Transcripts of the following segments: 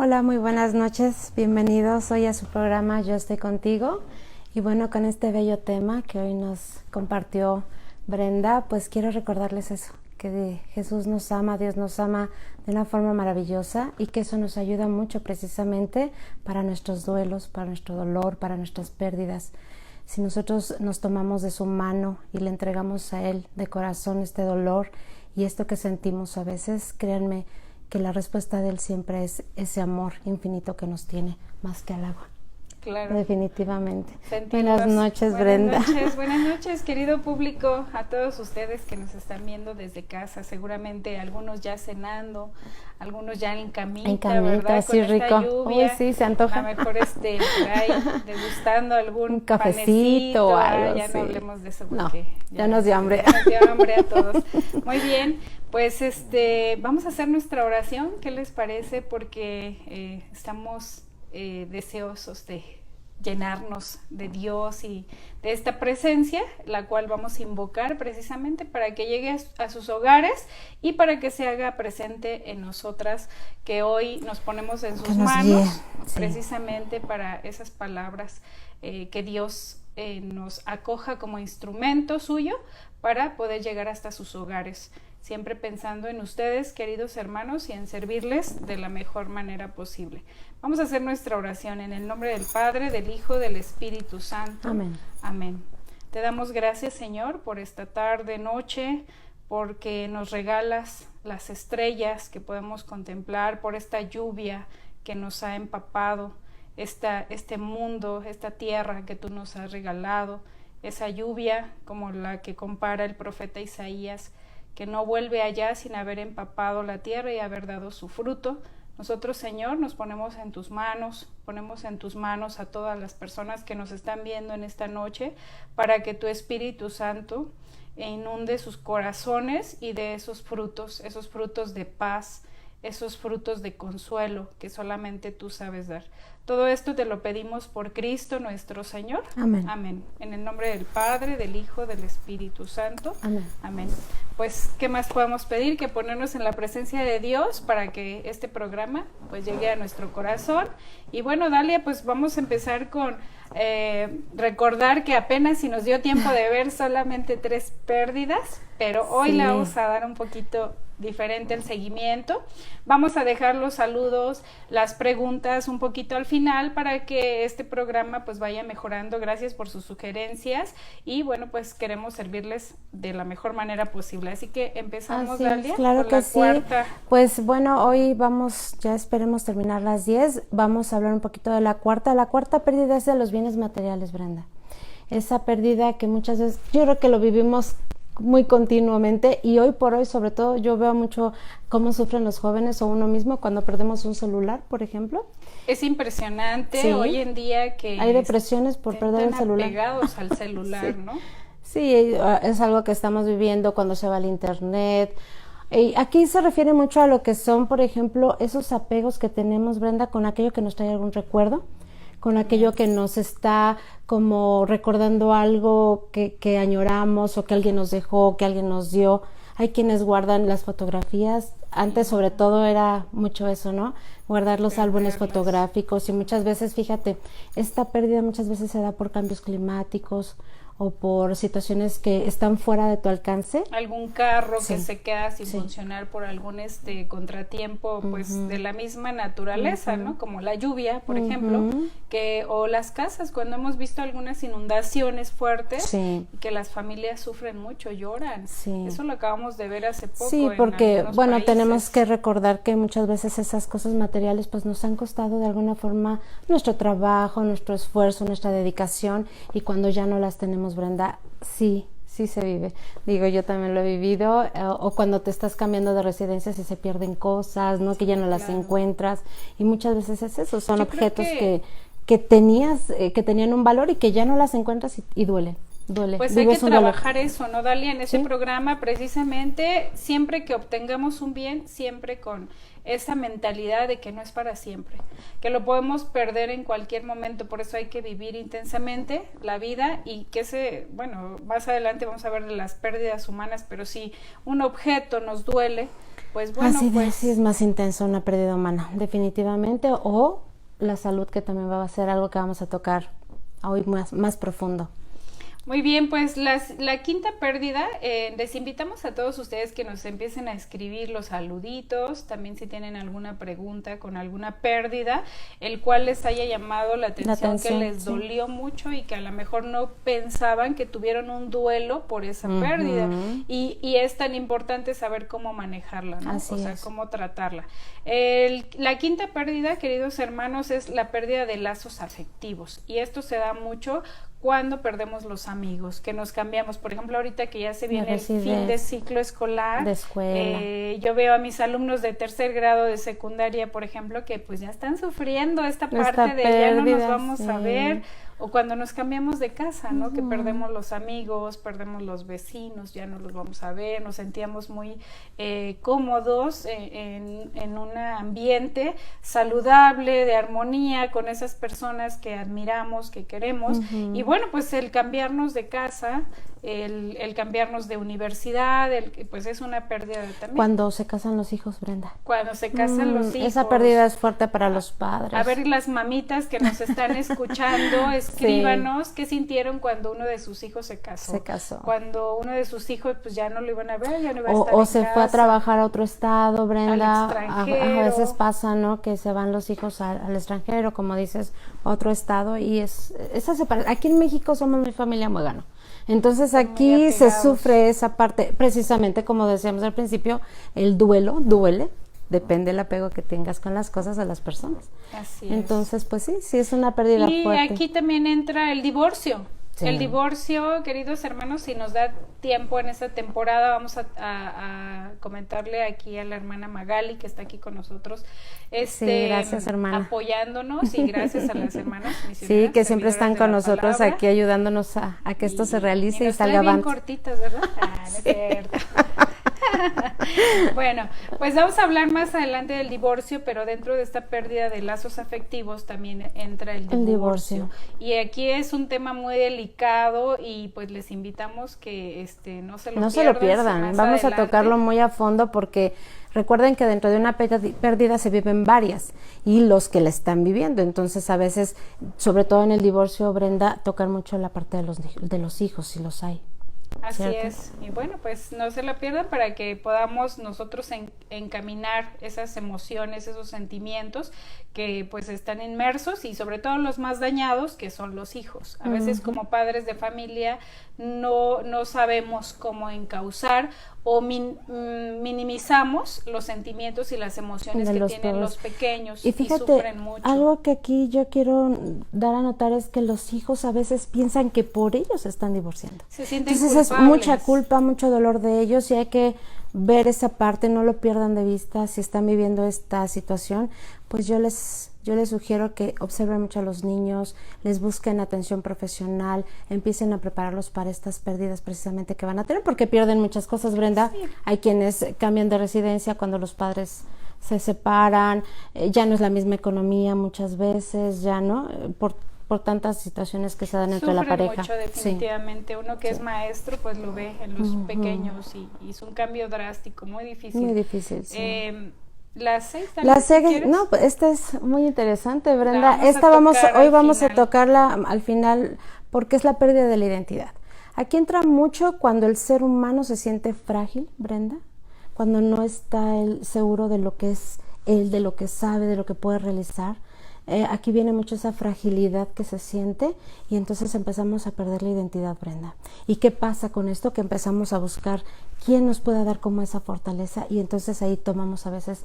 Hola, muy buenas noches, bienvenidos hoy a su programa Yo Estoy Contigo. Y bueno, con este bello tema que hoy nos compartió Brenda, pues quiero recordarles eso, que Jesús nos ama, Dios nos ama de una forma maravillosa y que eso nos ayuda mucho precisamente para nuestros duelos, para nuestro dolor, para nuestras pérdidas. Si nosotros nos tomamos de su mano y le entregamos a Él de corazón este dolor y esto que sentimos a veces, créanme que la respuesta de Él siempre es ese amor infinito que nos tiene más que al agua. Claro. Definitivamente. Sentimos. Buenas noches, Brenda. Buenas noches, querido público, a todos ustedes que nos están viendo desde casa, seguramente algunos ya cenando, algunos ya en camita, ¿verdad? Sí, con rico. Esta lluvia, Uy, sí, se antoja. a lo mejor por ahí degustando algún un cafecito o algo. Ya sí. no hablemos de eso No, porque ya nos dio hambre. Ya nos dio hambre a todos. Muy bien, pues vamos a hacer nuestra oración, ¿qué les parece? Porque estamos deseosos de llenarnos de Dios y de esta presencia, la cual vamos a invocar precisamente para que llegue a sus hogares y para que se haga presente en nosotras, que hoy nos ponemos en sus manos, sí, precisamente para esas palabras, que Dios nos acoja como instrumento suyo para poder llegar hasta sus hogares, siempre pensando en ustedes, queridos hermanos, y en servirles de la mejor manera posible. Vamos a hacer nuestra oración en el nombre del Padre, del Hijo, del Espíritu Santo. Amén. Amén. Te damos gracias, Señor, por esta tarde, noche, porque nos regalas las estrellas que podemos contemplar, por esta lluvia que nos ha empapado, este mundo, esta tierra que tú nos has regalado, esa lluvia como la que compara el profeta Isaías, que no vuelve allá sin haber empapado la tierra y haber dado su fruto. Nosotros, Señor, nos ponemos en tus manos a todas las personas que nos están viendo en esta noche, para que tu Espíritu Santo inunde sus corazones y de esos frutos de paz, esos frutos de consuelo que solamente tú sabes dar. Todo esto te lo pedimos por Cristo nuestro Señor. Amén. Amén. En el nombre del Padre, del Hijo, del Espíritu Santo. Amén. Amén. Pues, ¿qué más podemos pedir? Que ponernos en la presencia de Dios para que este programa pues llegue a nuestro corazón. Y bueno, Dalia, pues vamos a empezar con recordar que apenas si nos dio tiempo de ver solamente 3 pérdidas, pero hoy sí, le vamos a dar un poquito diferente el seguimiento. Vamos a dejar los saludos, las preguntas un poquito al final para que este programa pues vaya mejorando. Gracias por sus sugerencias y bueno, pues queremos servirles de la mejor manera posible. Así que empezamos, Dalia, claro con que la sí. cuarta. Pues bueno, hoy vamos, ya esperemos terminar las 10, vamos a hablar un poquito de la cuarta. La cuarta pérdida es de los bienes materiales, Brenda. Esa pérdida que muchas veces, yo creo que lo vivimos muy continuamente y hoy por hoy sobre todo yo veo mucho cómo sufren los jóvenes o uno mismo cuando perdemos un celular, por ejemplo. Es impresionante, sí, hoy en día que hay depresiones por perder el celular. Apegados al celular, sí, ¿no? Sí, es algo que estamos viviendo cuando se va al internet. Y aquí se refiere mucho a lo que son, por ejemplo, esos apegos que tenemos, Brenda, con aquello que nos trae algún recuerdo, con aquello que nos está como recordando algo que añoramos o que alguien nos dejó, que alguien nos dio. Hay quienes guardan las fotografías, antes sobre todo era mucho eso, ¿no? Guardar los álbumes fotográficos y muchas veces, fíjate, esta pérdida muchas veces se da por cambios climáticos o por situaciones que están fuera de tu alcance. Algún carro sí, que se queda sin funcionar por algún contratiempo pues de la misma naturaleza, ¿no? Como la lluvia, por ejemplo, o las casas, cuando hemos visto algunas inundaciones fuertes, que las familias sufren mucho, lloran. Sí. Eso lo acabamos de ver hace poco. Sí, porque bueno, países. Tenemos que recordar que muchas veces esas cosas materiales pues nos han costado de alguna forma nuestro trabajo, nuestro esfuerzo, nuestra dedicación, y cuando ya no las tenemos, Brenda, sí se vive. Digo, yo también lo he vivido, o cuando te estás cambiando de residencias y se pierden cosas, ¿no? Que ya no las encuentras, y muchas veces es eso, son objetos que tenían un valor y que ya no las encuentras y duele. duele. Pues hay que Vives un dolor. trabajar eso, ¿no, Dalia? En ese Sí. programa, precisamente, siempre que obtengamos un bien, siempre con esa mentalidad de que no es para siempre, que lo podemos perder en cualquier momento, por eso hay que vivir intensamente la vida y que bueno, más adelante vamos a ver de las pérdidas humanas, pero si un objeto nos duele, pues bueno, Así pues sí es más intenso una pérdida humana, definitivamente, o la salud, que también va a ser algo que vamos a tocar hoy más profundo. muy bien, pues la quinta pérdida, les invitamos a todos ustedes que nos empiecen a escribir los saluditos, también si tienen alguna pregunta con alguna pérdida, el cual les haya llamado la atención que les dolió mucho y que a lo mejor no pensaban que tuvieron un duelo por esa pérdida. Y es tan importante saber cómo manejarla, ¿no? Así o sea, es. cómo tratarla. La quinta pérdida, queridos hermanos, es la pérdida de lazos afectivos, y esto se da mucho cuando perdemos los amigos, que nos cambiamos. Por ejemplo, ahorita que ya se viene el fin de ciclo escolar, de escuela. Yo veo a mis alumnos de tercer grado de secundaria, por ejemplo, que pues ya están sufriendo esta parte de ya no nos vamos a ver, o cuando nos cambiamos de casa, ¿no? Que perdemos los amigos, perdemos los vecinos, ya no los vamos a ver, nos sentíamos muy cómodos en un ambiente saludable, de armonía, con esas personas que admiramos, que queremos, y bueno, pues el cambiarnos de casa, el cambiarnos de universidad, pues es una pérdida también. Cuando se casan los hijos, Brenda. Cuando se casan los hijos. Esa pérdida es fuerte para los padres. A ver, las mamitas que nos están escuchando, escríbanos qué sintieron cuando uno de sus hijos se casó. Cuando uno de sus hijos pues ya no lo iban a ver, ya no iba a estar o se fue a trabajar a otro estado, Brenda. Al extranjero. A veces pasa, ¿no? Que se van los hijos al extranjero, como dices, a otro estado, y esa separación. Aquí en México somos muy familia Muégano. Entonces aquí se sufre esa parte, precisamente como decíamos al principio, el duelo duele, depende del apego que tengas con las cosas, a las personas. Así es. Entonces, pues sí es una pérdida fuerte. Y aquí también entra el divorcio. Sí. El divorcio, queridos hermanos, si nos da tiempo en esta temporada, vamos a comentarle aquí a la hermana Magali, que está aquí con nosotros, sí, gracias, hermana, apoyándonos, y gracias a las hermanas misioneras, sí, que siempre están con nosotros aquí ayudándonos a que esto se realice y salga avante. Bien cortitas, ¿verdad? No es cierto. Bueno, pues vamos a hablar más adelante del divorcio, pero dentro de esta pérdida de lazos afectivos también entra el divorcio. Y aquí es un tema muy delicado, y pues les invitamos que no se lo pierdan. Vamos a tocarlo muy a fondo, porque recuerden que dentro de una pérdida se viven varias, y los que la están viviendo. Entonces, a veces, sobre todo en el divorcio, Brenda, tocan mucho la parte de los hijos, si los hay. Así ¿cierto? es, y bueno, pues no se la pierdan para que podamos nosotros encaminar esas emociones, esos sentimientos que pues están inmersos, y sobre todo los más dañados, que son los hijos. A veces como padres de familia no sabemos cómo encauzar, o minimizamos los sentimientos y las emociones que tienen los pequeños, y fíjate, sufren mucho. Algo que aquí yo quiero dar a notar es que los hijos a veces piensan que por ellos se están divorciando. Se sienten Entonces culpables. Es mucha culpa, mucho dolor de ellos, y hay que ver esa parte, no lo pierdan de vista. Si están viviendo esta situación, pues yo les sugiero que observen mucho a los niños, les busquen atención profesional, empiecen a prepararlos para estas pérdidas precisamente que van a tener, porque pierden muchas cosas, Brenda. Sí. Hay quienes cambian de residencia cuando los padres se separan, ya no es la misma economía muchas veces, ya no, por tantas situaciones que se dan entre la pareja. Mucho, definitivamente. Sí. Uno que es maestro, pues lo ve en los pequeños, y es un cambio drástico, muy difícil. Muy difícil, sí. La 6 también. La 6, no, esta es muy interesante, Brenda. Hoy vamos a tocarla al final, porque es la pérdida de la identidad. Aquí entra mucho cuando el ser humano se siente frágil, Brenda, cuando no está él seguro de lo que es él, de lo que sabe, de lo que puede realizar. Aquí viene mucho esa fragilidad que se siente, y entonces empezamos a perder la identidad, Brenda. ¿Y qué pasa con esto? Que empezamos a buscar quién nos pueda dar como esa fortaleza, y entonces ahí tomamos a veces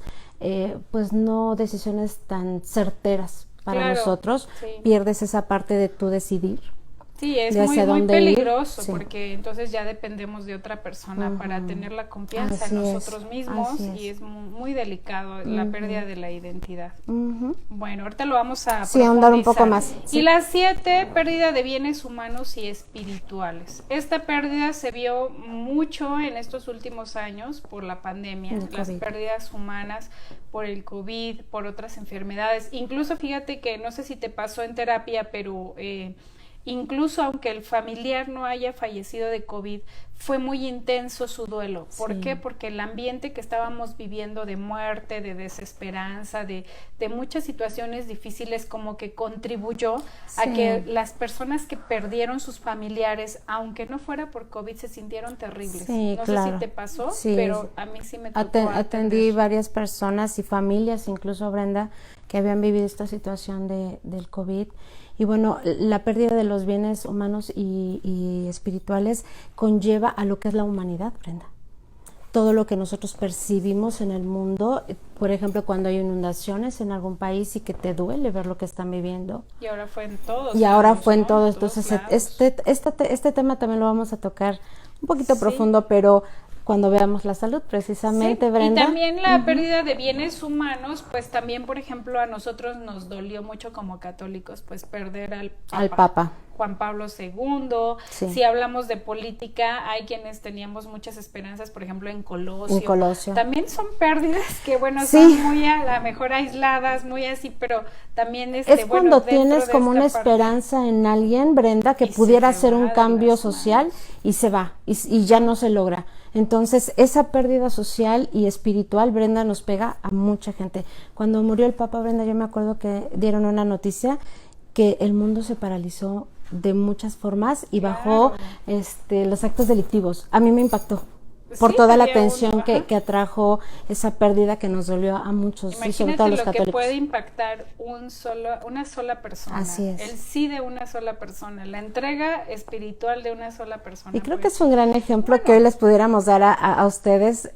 pues no decisiones tan certeras para nosotros. Sí. Pierdes esa parte de tú decidir. Sí, es de hacia muy dónde ir. peligroso, Sí. porque entonces ya dependemos de otra persona para tener la confianza Así en es, nosotros mismos, así y es. es muy delicado la pérdida de la identidad. Ujú. Bueno, ahorita lo vamos a Sí, ahondar un poco profundizar. más. Y Sí. la 7, pérdida de bienes humanos y espirituales. Esta pérdida se vio mucho en estos últimos años por la pandemia, El las COVID. pérdidas humanas por el COVID, por otras enfermedades. Incluso fíjate que no sé si te pasó en terapia, pero incluso aunque el familiar no haya fallecido de COVID, fue muy intenso su duelo. ¿Por Sí. qué? Porque el ambiente que estábamos viviendo de muerte, de desesperanza, de muchas situaciones difíciles, como que contribuyó a Sí. que las personas que perdieron sus familiares, aunque no fuera por COVID, se sintieron terribles. Sí, no claro. sé si te pasó, Sí. pero a mí sí me tocó Atendí atender. varias personas y familias, incluso Brenda, que habían vivido esta situación del COVID. Y bueno, la pérdida de los bienes humanos y espirituales conlleva a lo que es la humanidad, Brenda. Todo lo que nosotros percibimos en el mundo, por ejemplo, cuando hay inundaciones en algún país y que te duele ver lo que están viviendo. Y ahora fue en todos Y ahora lados, fue en ¿no? todo. En todos Entonces, lados. este tema también lo vamos a tocar un poquito Sí. profundo, pero cuando veamos la salud, precisamente, Sí, Brenda. y también la pérdida de bienes humanos, pues también, por ejemplo, a nosotros nos dolió mucho como católicos, pues perder Al Papa. Juan Pablo II. Sí. Si hablamos de política, hay quienes teníamos muchas esperanzas, por ejemplo, en Colosio. En Colosio. También son pérdidas que, bueno, Sí. son muy a la mejor aisladas, muy así, pero también Es bueno, cuando dentro tienes de como esta una parte. esperanza en alguien, Brenda, que Y se pudiera te hacer va un de cambio las social manos. y se va y ya no se logra. Entonces, esa pérdida social y espiritual, Brenda, nos pega a mucha gente. Cuando murió el Papa, Brenda, yo me acuerdo que dieron una noticia que el mundo se paralizó de muchas formas y bajó los actos delictivos. A mí me impactó por Sí, toda la había tensión ajá. que atrajo esa pérdida que nos dolió a muchos, y sobre Imagínate todo a los lo que católicos. puede impactar una sola persona. Así es. El sí de una sola persona, la entrega espiritual de una sola persona. Y creo que pues. es un gran ejemplo que hoy les pudiéramos dar a ustedes.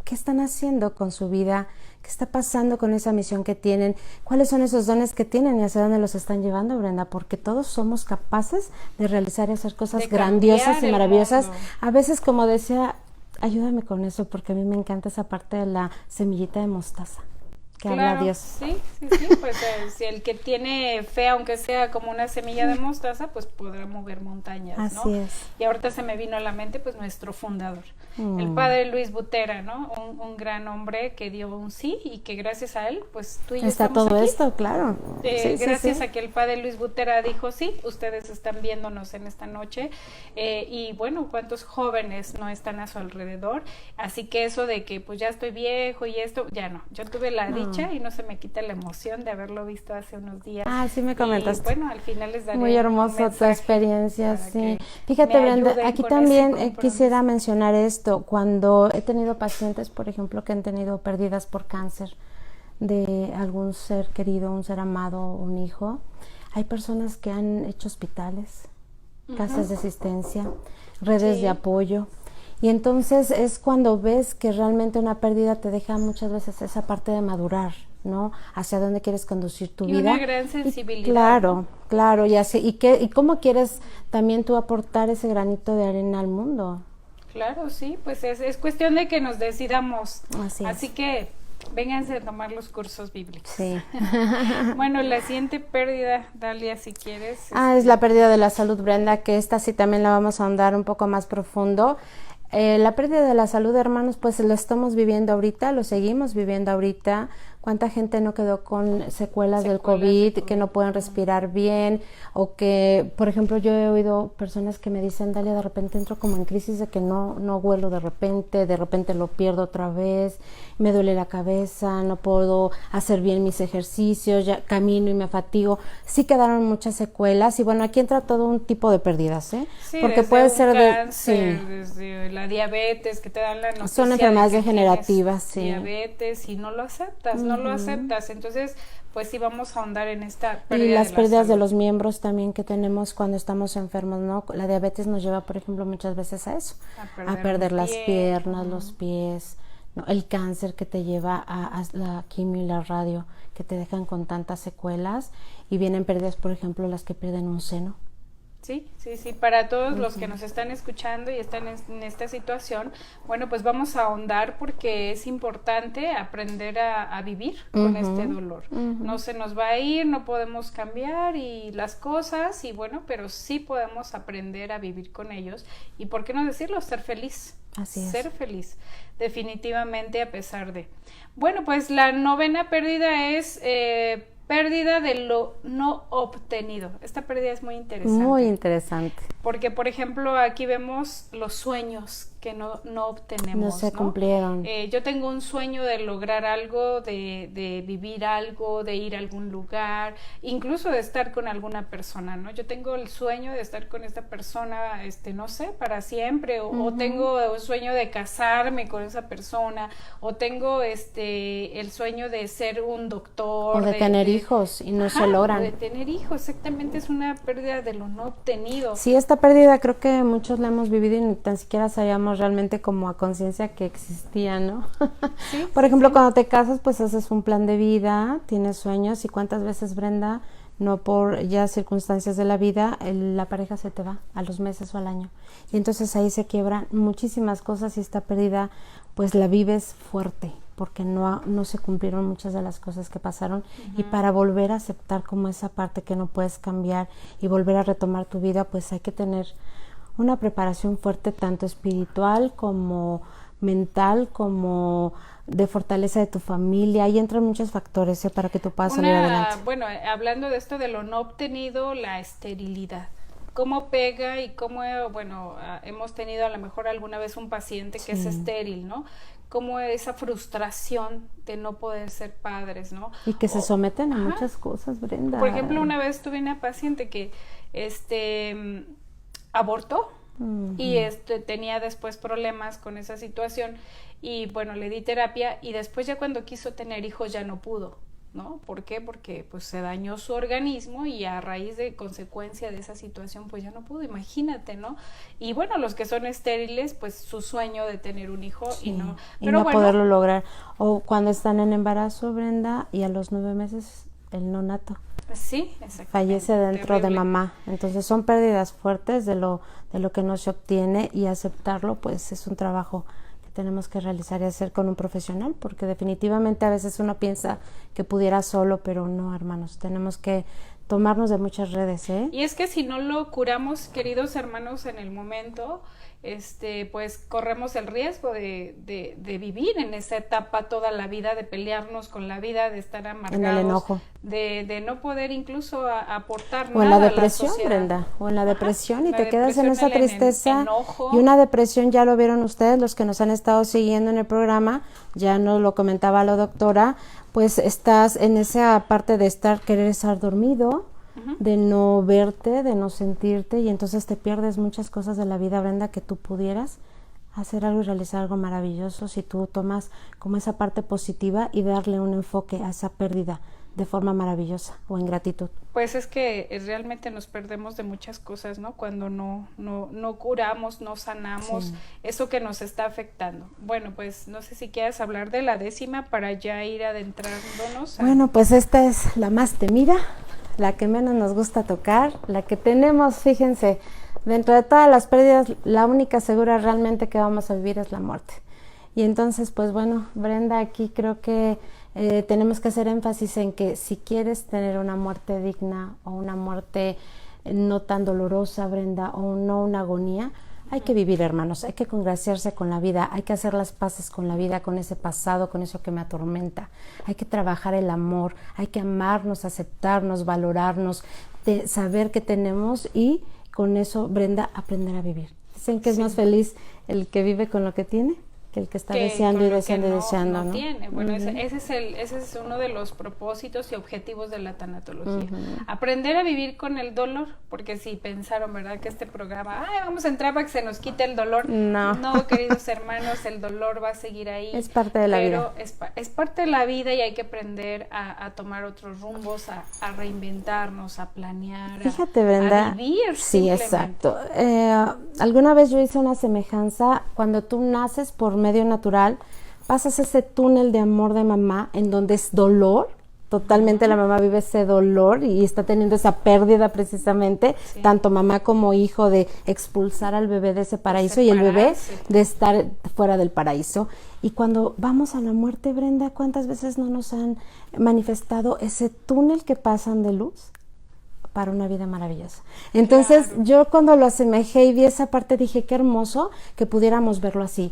¿Qué están haciendo con su vida? ¿Qué está pasando con esa misión que tienen? ¿Cuáles son esos dones que tienen y hacia dónde los están llevando, Brenda? Porque todos somos capaces de realizar y hacer cosas De grandiosas cambiar y el maravillosas. mundo. A veces, como decía, ayúdame con eso, porque a mí me encanta esa parte de la semillita de mostaza que habla Dios. Sí, pues si el que tiene fe, aunque sea como una semilla de mostaza, pues podrá mover montañas, ¿no? Así es. Y ahorita se me vino a la mente, pues, nuestro fundador, el padre Luis Butera, ¿no? Un gran hombre que dio un sí y que gracias a él, pues, tú y yo Está estamos todo aquí. esto, claro. Sí, Gracias sí. a que el padre Luis Butera dijo sí, ustedes están viéndonos en esta noche, y bueno, cuántos jóvenes no están a su alrededor, así que eso de que pues ya estoy viejo y esto, ya no, yo tuve la dicha y no se me quita la emoción de haberlo visto hace unos días. Ah, sí me comentaste. Y bueno, al final les daré Muy hermoso tu mensaje experiencia, para sí. que Fíjate, me Brenda, ayuden aquí con también ese compromiso. quisiera mencionar esto. Cuando he tenido pacientes, por ejemplo, que han tenido pérdidas por cáncer de algún ser querido, un ser amado, un hijo, hay personas que han hecho hospitales, casas de asistencia, redes Sí. de apoyo. Y entonces es cuando ves que realmente una pérdida te deja muchas veces esa parte de madurar, ¿no? Hacia dónde quieres conducir tu Y vida. una gran sensibilidad. Claro, y así, y cómo quieres también tú aportar ese granito de arena al mundo. Claro, sí, pues es cuestión de que nos decidamos. Así es. Que vénganse a tomar los cursos bíblicos. Sí. Bueno, la siguiente pérdida, Dalia, si quieres. Es la pérdida de la salud, Brenda, que esta sí también la vamos a ahondar un poco más profundo. La pérdida de la salud, hermanos, pues lo estamos viviendo ahorita, lo seguimos viviendo ahorita. ¿Cuánta gente no quedó con secuelas del COVID, que no pueden respirar bien? O que, por ejemplo, yo he oído personas que me dicen, Dalia, de repente entro como en crisis de que no huelo de repente lo pierdo otra vez, me duele la cabeza, no puedo hacer bien mis ejercicios, ya camino y me fatigo. Sí quedaron muchas secuelas y bueno, aquí entra todo un tipo de pérdidas, ¿eh? Sí, porque desde puede un ser cáncer, desde la diabetes, que te dan la noticia. Son enfermedades de que degenerativas, tienes sí. diabetes y no lo aceptas, no lo aceptas. Entonces, pues sí vamos a ahondar en esta pérdida. Y las de pérdidas de salud. los miembros también que tenemos cuando estamos enfermos, ¿no? La diabetes nos lleva, por ejemplo, muchas veces a eso, a perder las piernas, los pies, ¿no? El cáncer que te lleva a la quimio y la radio, que te dejan con tantas secuelas, y vienen pérdidas, por ejemplo, las que pierden un seno. Sí, sí, sí, para todos los que nos están escuchando y están en esta situación, bueno, pues vamos a ahondar porque es importante aprender a vivir con este dolor. No se nos va a ir, no podemos cambiar y las cosas, y bueno, pero sí podemos aprender a vivir con ellos y, ¿por qué no decirlo? Ser feliz. Así es. Ser feliz, definitivamente, a pesar de. Bueno, pues la novena pérdida es pérdida de lo no obtenido. Esta pérdida es muy interesante. Muy interesante. Porque, por ejemplo, aquí vemos los sueños que no obtenemos. No se cumplieron. Yo tengo un sueño de lograr algo, de vivir algo, de ir a algún lugar, incluso de estar con alguna persona, ¿no? Yo tengo el sueño de estar con esta persona, no sé, para siempre, o tengo el sueño de casarme con esa persona, o tengo el sueño de ser un doctor. O de tener hijos y no se logran. De tener hijos, exactamente, es una pérdida de lo no obtenido. Sí, esta pérdida creo que muchos la hemos vivido y ni tan siquiera sabíamos realmente como a conciencia que existía, ¿no? Sí, por ejemplo, cuando te casas, pues haces un plan de vida, tienes sueños, y cuántas veces, Brenda, no por ya circunstancias de la vida, la pareja se te va a los meses o al año. Y entonces ahí se quiebran muchísimas cosas y esta pérdida, pues la vives fuerte, porque no se cumplieron muchas de las cosas que pasaron. Y para volver a aceptar como esa parte que no puedes cambiar y volver a retomar tu vida, pues hay que tener una preparación fuerte, tanto espiritual como mental, como de fortaleza de tu familia. Ahí entran muchos factores para que tú puedas salir adelante. Bueno, hablando de esto de lo no obtenido, la esterilidad. Cómo pega y cómo, bueno, hemos tenido a lo mejor alguna vez un paciente que es estéril, ¿no? Como esa frustración de no poder ser padres, ¿no? Y que se someten a muchas cosas, Brenda. Por ejemplo, una vez tuve una paciente que abortó y tenía después problemas con esa situación y bueno, le di terapia y después ya cuando quiso tener hijos ya no pudo, ¿no? ¿Por qué? Porque pues se dañó su organismo y a raíz de consecuencia de esa situación pues ya no pudo, imagínate, ¿no? Y bueno, los que son estériles, pues su sueño de tener un hijo y no, pero no bueno, poderlo lograr. O cuando están en embarazo, Brenda, y a los 9 meses el neonato. Sí, exactamente. Fallece dentro de mamá. Entonces son pérdidas fuertes de lo que no se obtiene, y aceptarlo pues es un trabajo que tenemos que realizar y hacer con un profesional, porque definitivamente a veces uno piensa que pudiera solo, pero no, hermanos, tenemos que tomarnos de muchas redes, ¿eh? Y es que si no lo curamos, queridos hermanos, en el momento, pues corremos el riesgo de vivir en esa etapa toda la vida, de pelearnos con la vida, de estar amargados, en el enojo, de no poder incluso aportar o nada en la depresión, a la Brenda, o en la depresión, y la te quedas en esa tristeza, enojo. Y una depresión, ya lo vieron ustedes, los que nos han estado siguiendo en el programa, ya nos lo comentaba la doctora, pues estás en esa parte de querer estar dormido, de no verte, de no sentirte, y entonces te pierdes muchas cosas de la vida, Brenda, que tú pudieras hacer algo y realizar algo maravilloso si tú tomas como esa parte positiva y darle un enfoque a esa pérdida de forma maravillosa o en gratitud. Pues es que realmente nos perdemos de muchas cosas, ¿no? Cuando no curamos, no sanamos eso que nos está afectando. Bueno, pues no sé si quieres hablar de la 10ª para ya ir adentrándonos. Bueno, pues esta es la más temida, la que menos nos gusta tocar, la que tenemos, fíjense, dentro de todas las pérdidas, la única segura realmente que vamos a vivir es la muerte. Y entonces, pues bueno, Brenda, aquí creo que tenemos que hacer énfasis en que si quieres tener una muerte digna o una muerte no tan dolorosa, Brenda, o no una agonía, hay que vivir, hermanos, hay que congraciarse con la vida, hay que hacer las paces con la vida, con ese pasado, con eso que me atormenta. Hay que trabajar el amor, hay que amarnos, aceptarnos, valorarnos, saber que tenemos, y con eso, Brenda, aprender a vivir. Dicen que es más feliz el que vive con lo que tiene que el que está deseando y deseando y deseando, ¿no? Tiene. Bueno, ese es uno de los propósitos y objetivos de la tanatología. Aprender a vivir con el dolor, porque si pensaron, ¿verdad?, que este programa, vamos a entrar para que se nos quite el dolor. No, queridos hermanos, el dolor va a seguir ahí. Es parte de la vida. Es parte de la vida, y hay que aprender a tomar otros rumbos, a reinventarnos, a planear, fíjate, Brenda, a vivir. Sí, exacto. Alguna vez yo hice una semejanza. Cuando tú naces por medio natural, pasas ese túnel de amor de mamá en donde es dolor, Totalmente la mamá vive ese dolor y está teniendo esa pérdida precisamente, tanto mamá como hijo, de expulsar al bebé de ese paraíso y el bebé de estar fuera del paraíso. Y cuando vamos a la muerte, Brenda, ¿cuántas veces no nos han manifestado ese túnel que pasan de luz para una vida maravillosa? Entonces yo cuando lo asemejé y vi esa parte dije, qué hermoso que pudiéramos verlo así.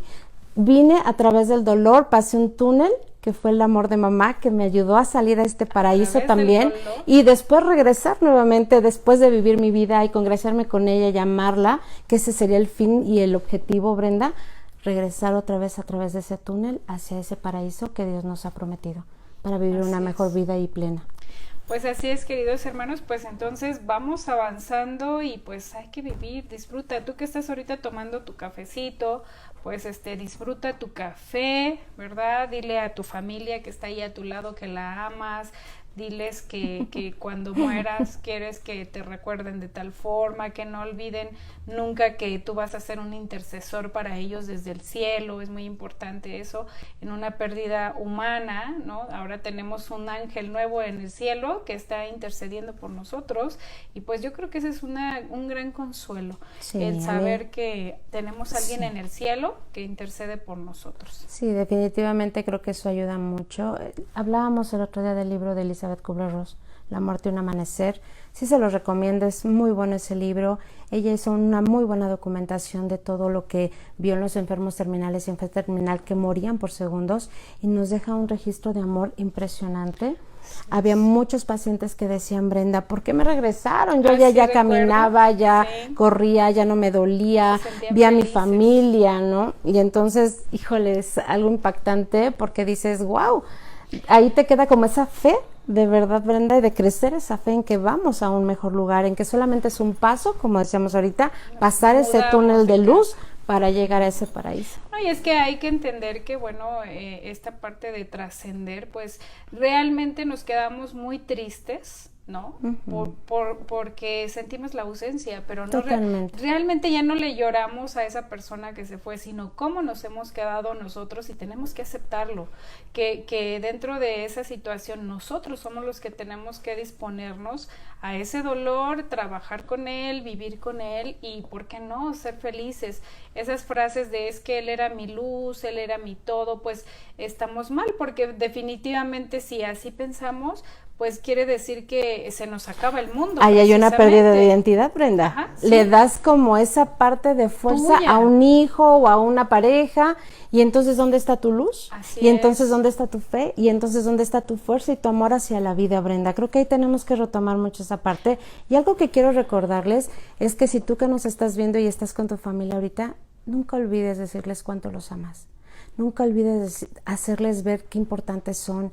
Vine a través del dolor, pasé un túnel que fue el amor de mamá, que me ayudó a salir a este paraíso también, y después regresar nuevamente, después de vivir mi vida y congraciarme con ella y amarla, que ese sería el fin y el objetivo, Brenda, regresar otra vez a través de ese túnel hacia ese paraíso que Dios nos ha prometido, para vivir una mejor vida y plena. Pues así es, queridos hermanos, pues entonces vamos avanzando y pues hay que vivir, disfruta. Tú que estás ahorita tomando tu cafecito, pues disfruta tu café, ¿verdad? Dile a tu familia que está ahí a tu lado que la amas, diles que cuando mueras quieres que te recuerden de tal forma, que no olviden nunca que tú vas a ser un intercesor para ellos desde el cielo. Es muy importante eso en una pérdida humana, ¿no? Ahora tenemos un ángel nuevo en el cielo que está intercediendo por nosotros, y pues yo creo que ese es un gran consuelo, el saber que tenemos a alguien en el cielo que intercede por nosotros. Sí, definitivamente creo que eso ayuda mucho. Hablábamos el otro día del libro de Elizabeth Kubler-Ross, La muerte y un amanecer. Sí se los recomiendo, es muy bueno ese libro. Ella hizo una muy buena documentación de todo lo que vio en los enfermos terminales y enfermos terminal que morían por segundos, y nos deja un registro de amor impresionante. Había muchos pacientes que decían, Brenda, ¿por qué me regresaron? Yo ya caminaba, ya corría, ya no me dolía, vi a mi familia, ¿no? Y entonces, híjole, es algo impactante porque dices, wow, ahí te queda como esa fe, de verdad, Brenda, y de crecer esa fe en que vamos a un mejor lugar, en que solamente es un paso, como decíamos ahorita, pasar ese túnel de luz para llegar a ese paraíso. No, y es que hay que entender que, bueno, esta parte de trascender, pues realmente nos quedamos muy tristes, ¿no? Porque sentimos la ausencia, pero no realmente ya no le lloramos a esa persona que se fue, sino cómo nos hemos quedado nosotros, y tenemos que aceptarlo, que dentro de esa situación nosotros somos los que tenemos que disponernos a ese dolor, trabajar con él, vivir con él y, ¿por qué no?, ser felices. Esas frases de es que él era mi luz, él era mi todo, pues estamos mal, porque definitivamente si así pensamos, pues quiere decir que se nos acaba el mundo. Ahí hay una pérdida de identidad, Brenda. Ajá, sí. Le das como esa parte de fuerza a un hijo o a una pareja, y entonces ¿dónde está tu luz? Así y entonces ¿dónde está tu fe? Y entonces ¿dónde está tu fuerza y tu amor hacia la vida, Brenda? Creo que ahí tenemos que retomar mucho esa parte. Y algo que quiero recordarles es que si tú que nos estás viendo y estás con tu familia ahorita, nunca olvides decirles cuánto los amas. Nunca olvides hacerles ver qué importantes son,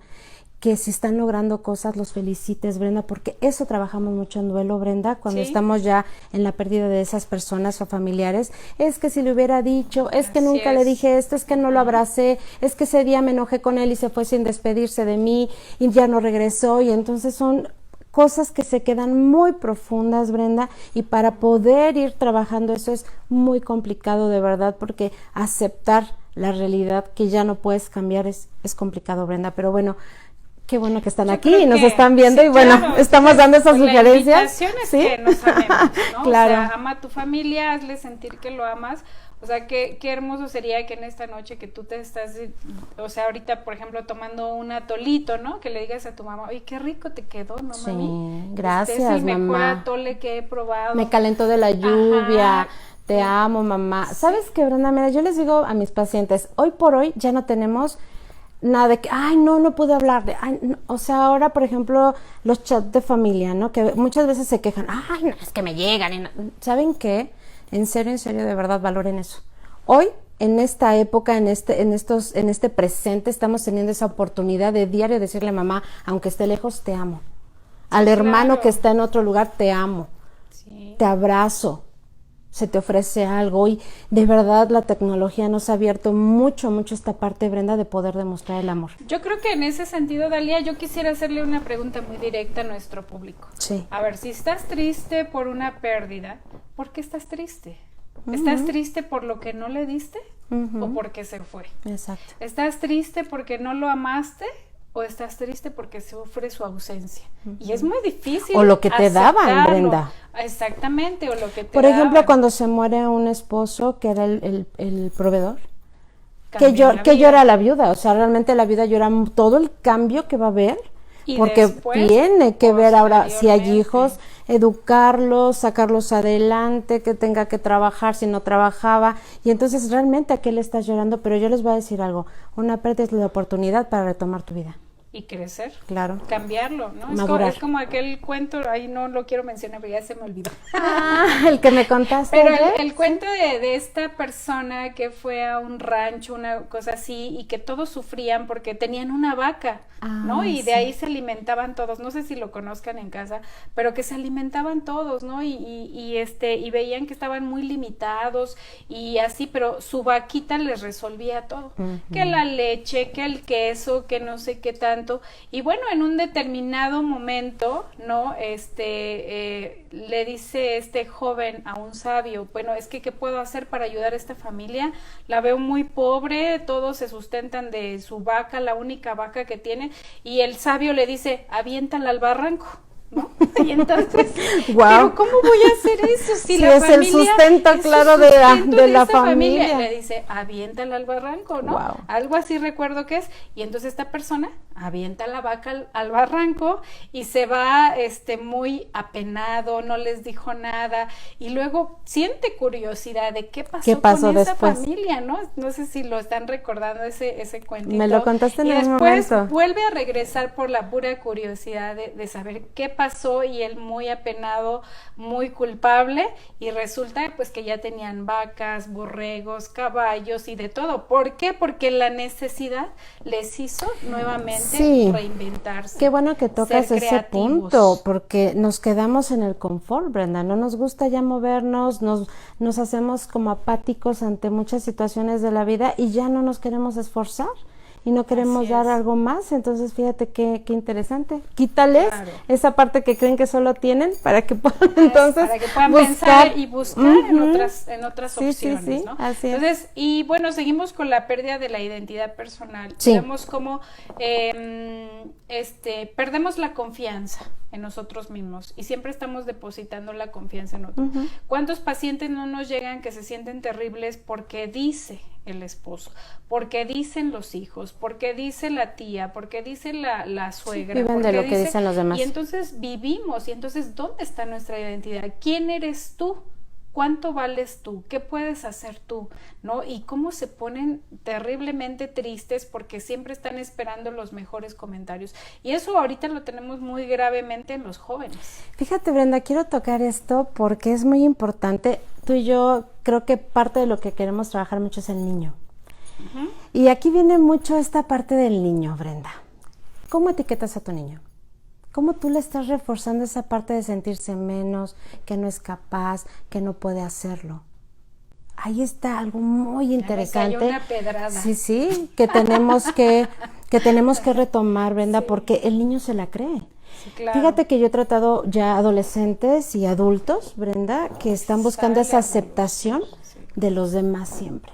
que si están logrando cosas los felicites, Brenda, porque eso trabajamos mucho en duelo, Brenda, cuando estamos ya en la pérdida de esas personas o familiares. Es que si le hubiera dicho, es que nunca le dije esto, es que no lo abracé, es que ese día me enojé con él y se fue sin despedirse de mí y ya no regresó, y entonces son cosas que se quedan muy profundas, Brenda, y para poder ir trabajando eso es muy complicado, de verdad, porque aceptar la realidad que ya no puedes cambiar es complicado, Brenda, pero bueno, qué bueno que están aquí y nos están viendo, y bueno, estamos dando esas sugerencias. La invitación es que nos amemos, ¿no? Claro. O sea, ama a tu familia, hazle sentir que lo amas. O sea, qué hermoso sería que en esta noche que tú te estás, o sea, ahorita, por ejemplo, tomando un atolito, ¿no? Que le digas a tu mamá, oye, qué rico te quedó, ¿no, mami? Sí, gracias, es el mejor mamá. Atole que he probado. Me calentó de la lluvia. Te amo, mamá. ¿Sabes qué, Brenda? Mira, yo les digo a mis pacientes, hoy por hoy ya no tenemos nada de que, ay, no pude hablar de, ay, no. O sea, ahora, por ejemplo, los chats de familia, ¿no? Que muchas veces se quejan, ay, no, es que me llegan. Y no. ¿Saben qué? En serio, de verdad, valoren eso. Hoy, en esta época, en este presente, estamos teniendo esa oportunidad de diario decirle a mamá, aunque esté lejos, te amo. Al hermano que está en otro lugar, te amo. Sí. Te abrazo. Se te ofrece algo, y de verdad la tecnología nos ha abierto mucho esta parte, Brenda, de poder demostrar el amor. Yo creo que en ese sentido, Dalia, yo quisiera hacerle una pregunta muy directa a nuestro público. Sí. A ver, si estás triste por una pérdida, ¿por qué estás triste? ¿Estás triste por lo que no le diste o porque se fue? Exacto. ¿Estás triste porque no lo amaste o estás triste porque sufre su ausencia. Y es muy difícil. O lo que te daban, aceptarlo. Brenda. Exactamente, o lo que te Por ejemplo, daban. cuando se muere un esposo que era el proveedor, Cambia la que vida. llora la viuda, o sea, realmente la viuda llora todo el cambio que va a haber, Y porque después, tiene que ver ahora si hay posteriormente. hijos, educarlos, sacarlos adelante, que tenga que trabajar si no trabajaba, y entonces realmente a qué le estás llorando. Pero yo les voy a decir algo, una pérdida es la oportunidad para retomar tu vida. Y crecer. Claro. Cambiarlo, ¿no? Madurar. Es como aquel cuento, ahí no lo quiero mencionar, pero ya se me olvidó. El que me contaste. Pero ayer. el cuento de esta persona que fue a un rancho, una cosa así, y que todos sufrían porque tenían una vaca, ¿no? Y de ahí se alimentaban todos, no sé si lo conozcan en casa, pero que se alimentaban todos, ¿no? Y veían que estaban muy limitados y así, pero su vaquita les resolvía todo, que la leche, que el queso, que no sé qué tanto. Y bueno, en un determinado momento, ¿no? Le dice este joven a un sabio, bueno, es que ¿qué puedo hacer para ayudar a esta familia? La veo muy pobre, todos se sustentan de su vaca, la única vaca que tiene, y el sabio le dice, aviéntala al barranco, ¿no? Y entonces, Wow. pero ¿cómo voy a hacer eso? Si Sí, la es el familia sustento, es el claro, sustento de la esa familia. Le dice, aviéntala al barranco, ¿no? Wow. Algo así recuerdo que es. Y entonces esta persona avienta la vaca al barranco y se va muy apenado, no les dijo nada. Y luego siente curiosidad de qué pasó con esa después? familia, ¿no? No sé si lo están recordando ese cuentito. Me lo contaste en y algún después momento. vuelve a regresar por la pura curiosidad de saber qué pasó, y él muy apenado, muy culpable, y resulta pues que ya tenían vacas, borregos, caballos y de todo. ¿Por qué? Porque la necesidad les hizo nuevamente reinventarse. Qué bueno que tocas ser ese creativos. punto, porque nos quedamos en el confort, Brenda, no nos gusta ya movernos, nos hacemos como apáticos ante muchas situaciones de la vida y ya no nos queremos esforzar y no queremos dar algo más. Entonces fíjate qué interesante, quítales esa parte que creen que solo tienen para que puedan entonces para que puedan buscar pensar y buscar en otras opciones, sí, ¿no? así entonces, y bueno, seguimos con la pérdida de la identidad personal. Sí. Vemos cómo perdemos la confianza en nosotros mismos y siempre estamos depositando la confianza en otros. ¿Cuántos pacientes no nos llegan que se sienten terribles porque dice el esposo, porque dicen los hijos, porque dice la tía, porque dice la suegra, viven de lo que dicen los demás? Y entonces vivimos, y entonces ¿dónde está nuestra identidad? ¿Quién eres tú? ¿Cuánto vales tú? ¿Qué puedes hacer tú? ¿No? Y cómo se ponen terriblemente tristes porque siempre están esperando los mejores comentarios. Y eso ahorita lo tenemos muy gravemente en los jóvenes. Fíjate, Brenda, quiero tocar esto porque es muy importante. Tú y yo creo que parte de lo que queremos trabajar mucho es el niño. Y aquí viene mucho esta parte del niño, Brenda. ¿Cómo etiquetas a tu niño? ¿Cómo tú le estás reforzando esa parte de sentirse menos, que no es capaz, que no puede hacerlo? Ahí está algo muy interesante. Me cayó una pedrada. Sí, que tenemos que retomar, Brenda, porque el niño se la cree. Sí, claro. Fíjate que yo he tratado ya adolescentes y adultos, Brenda, que están buscando esa aceptación de los demás siempre.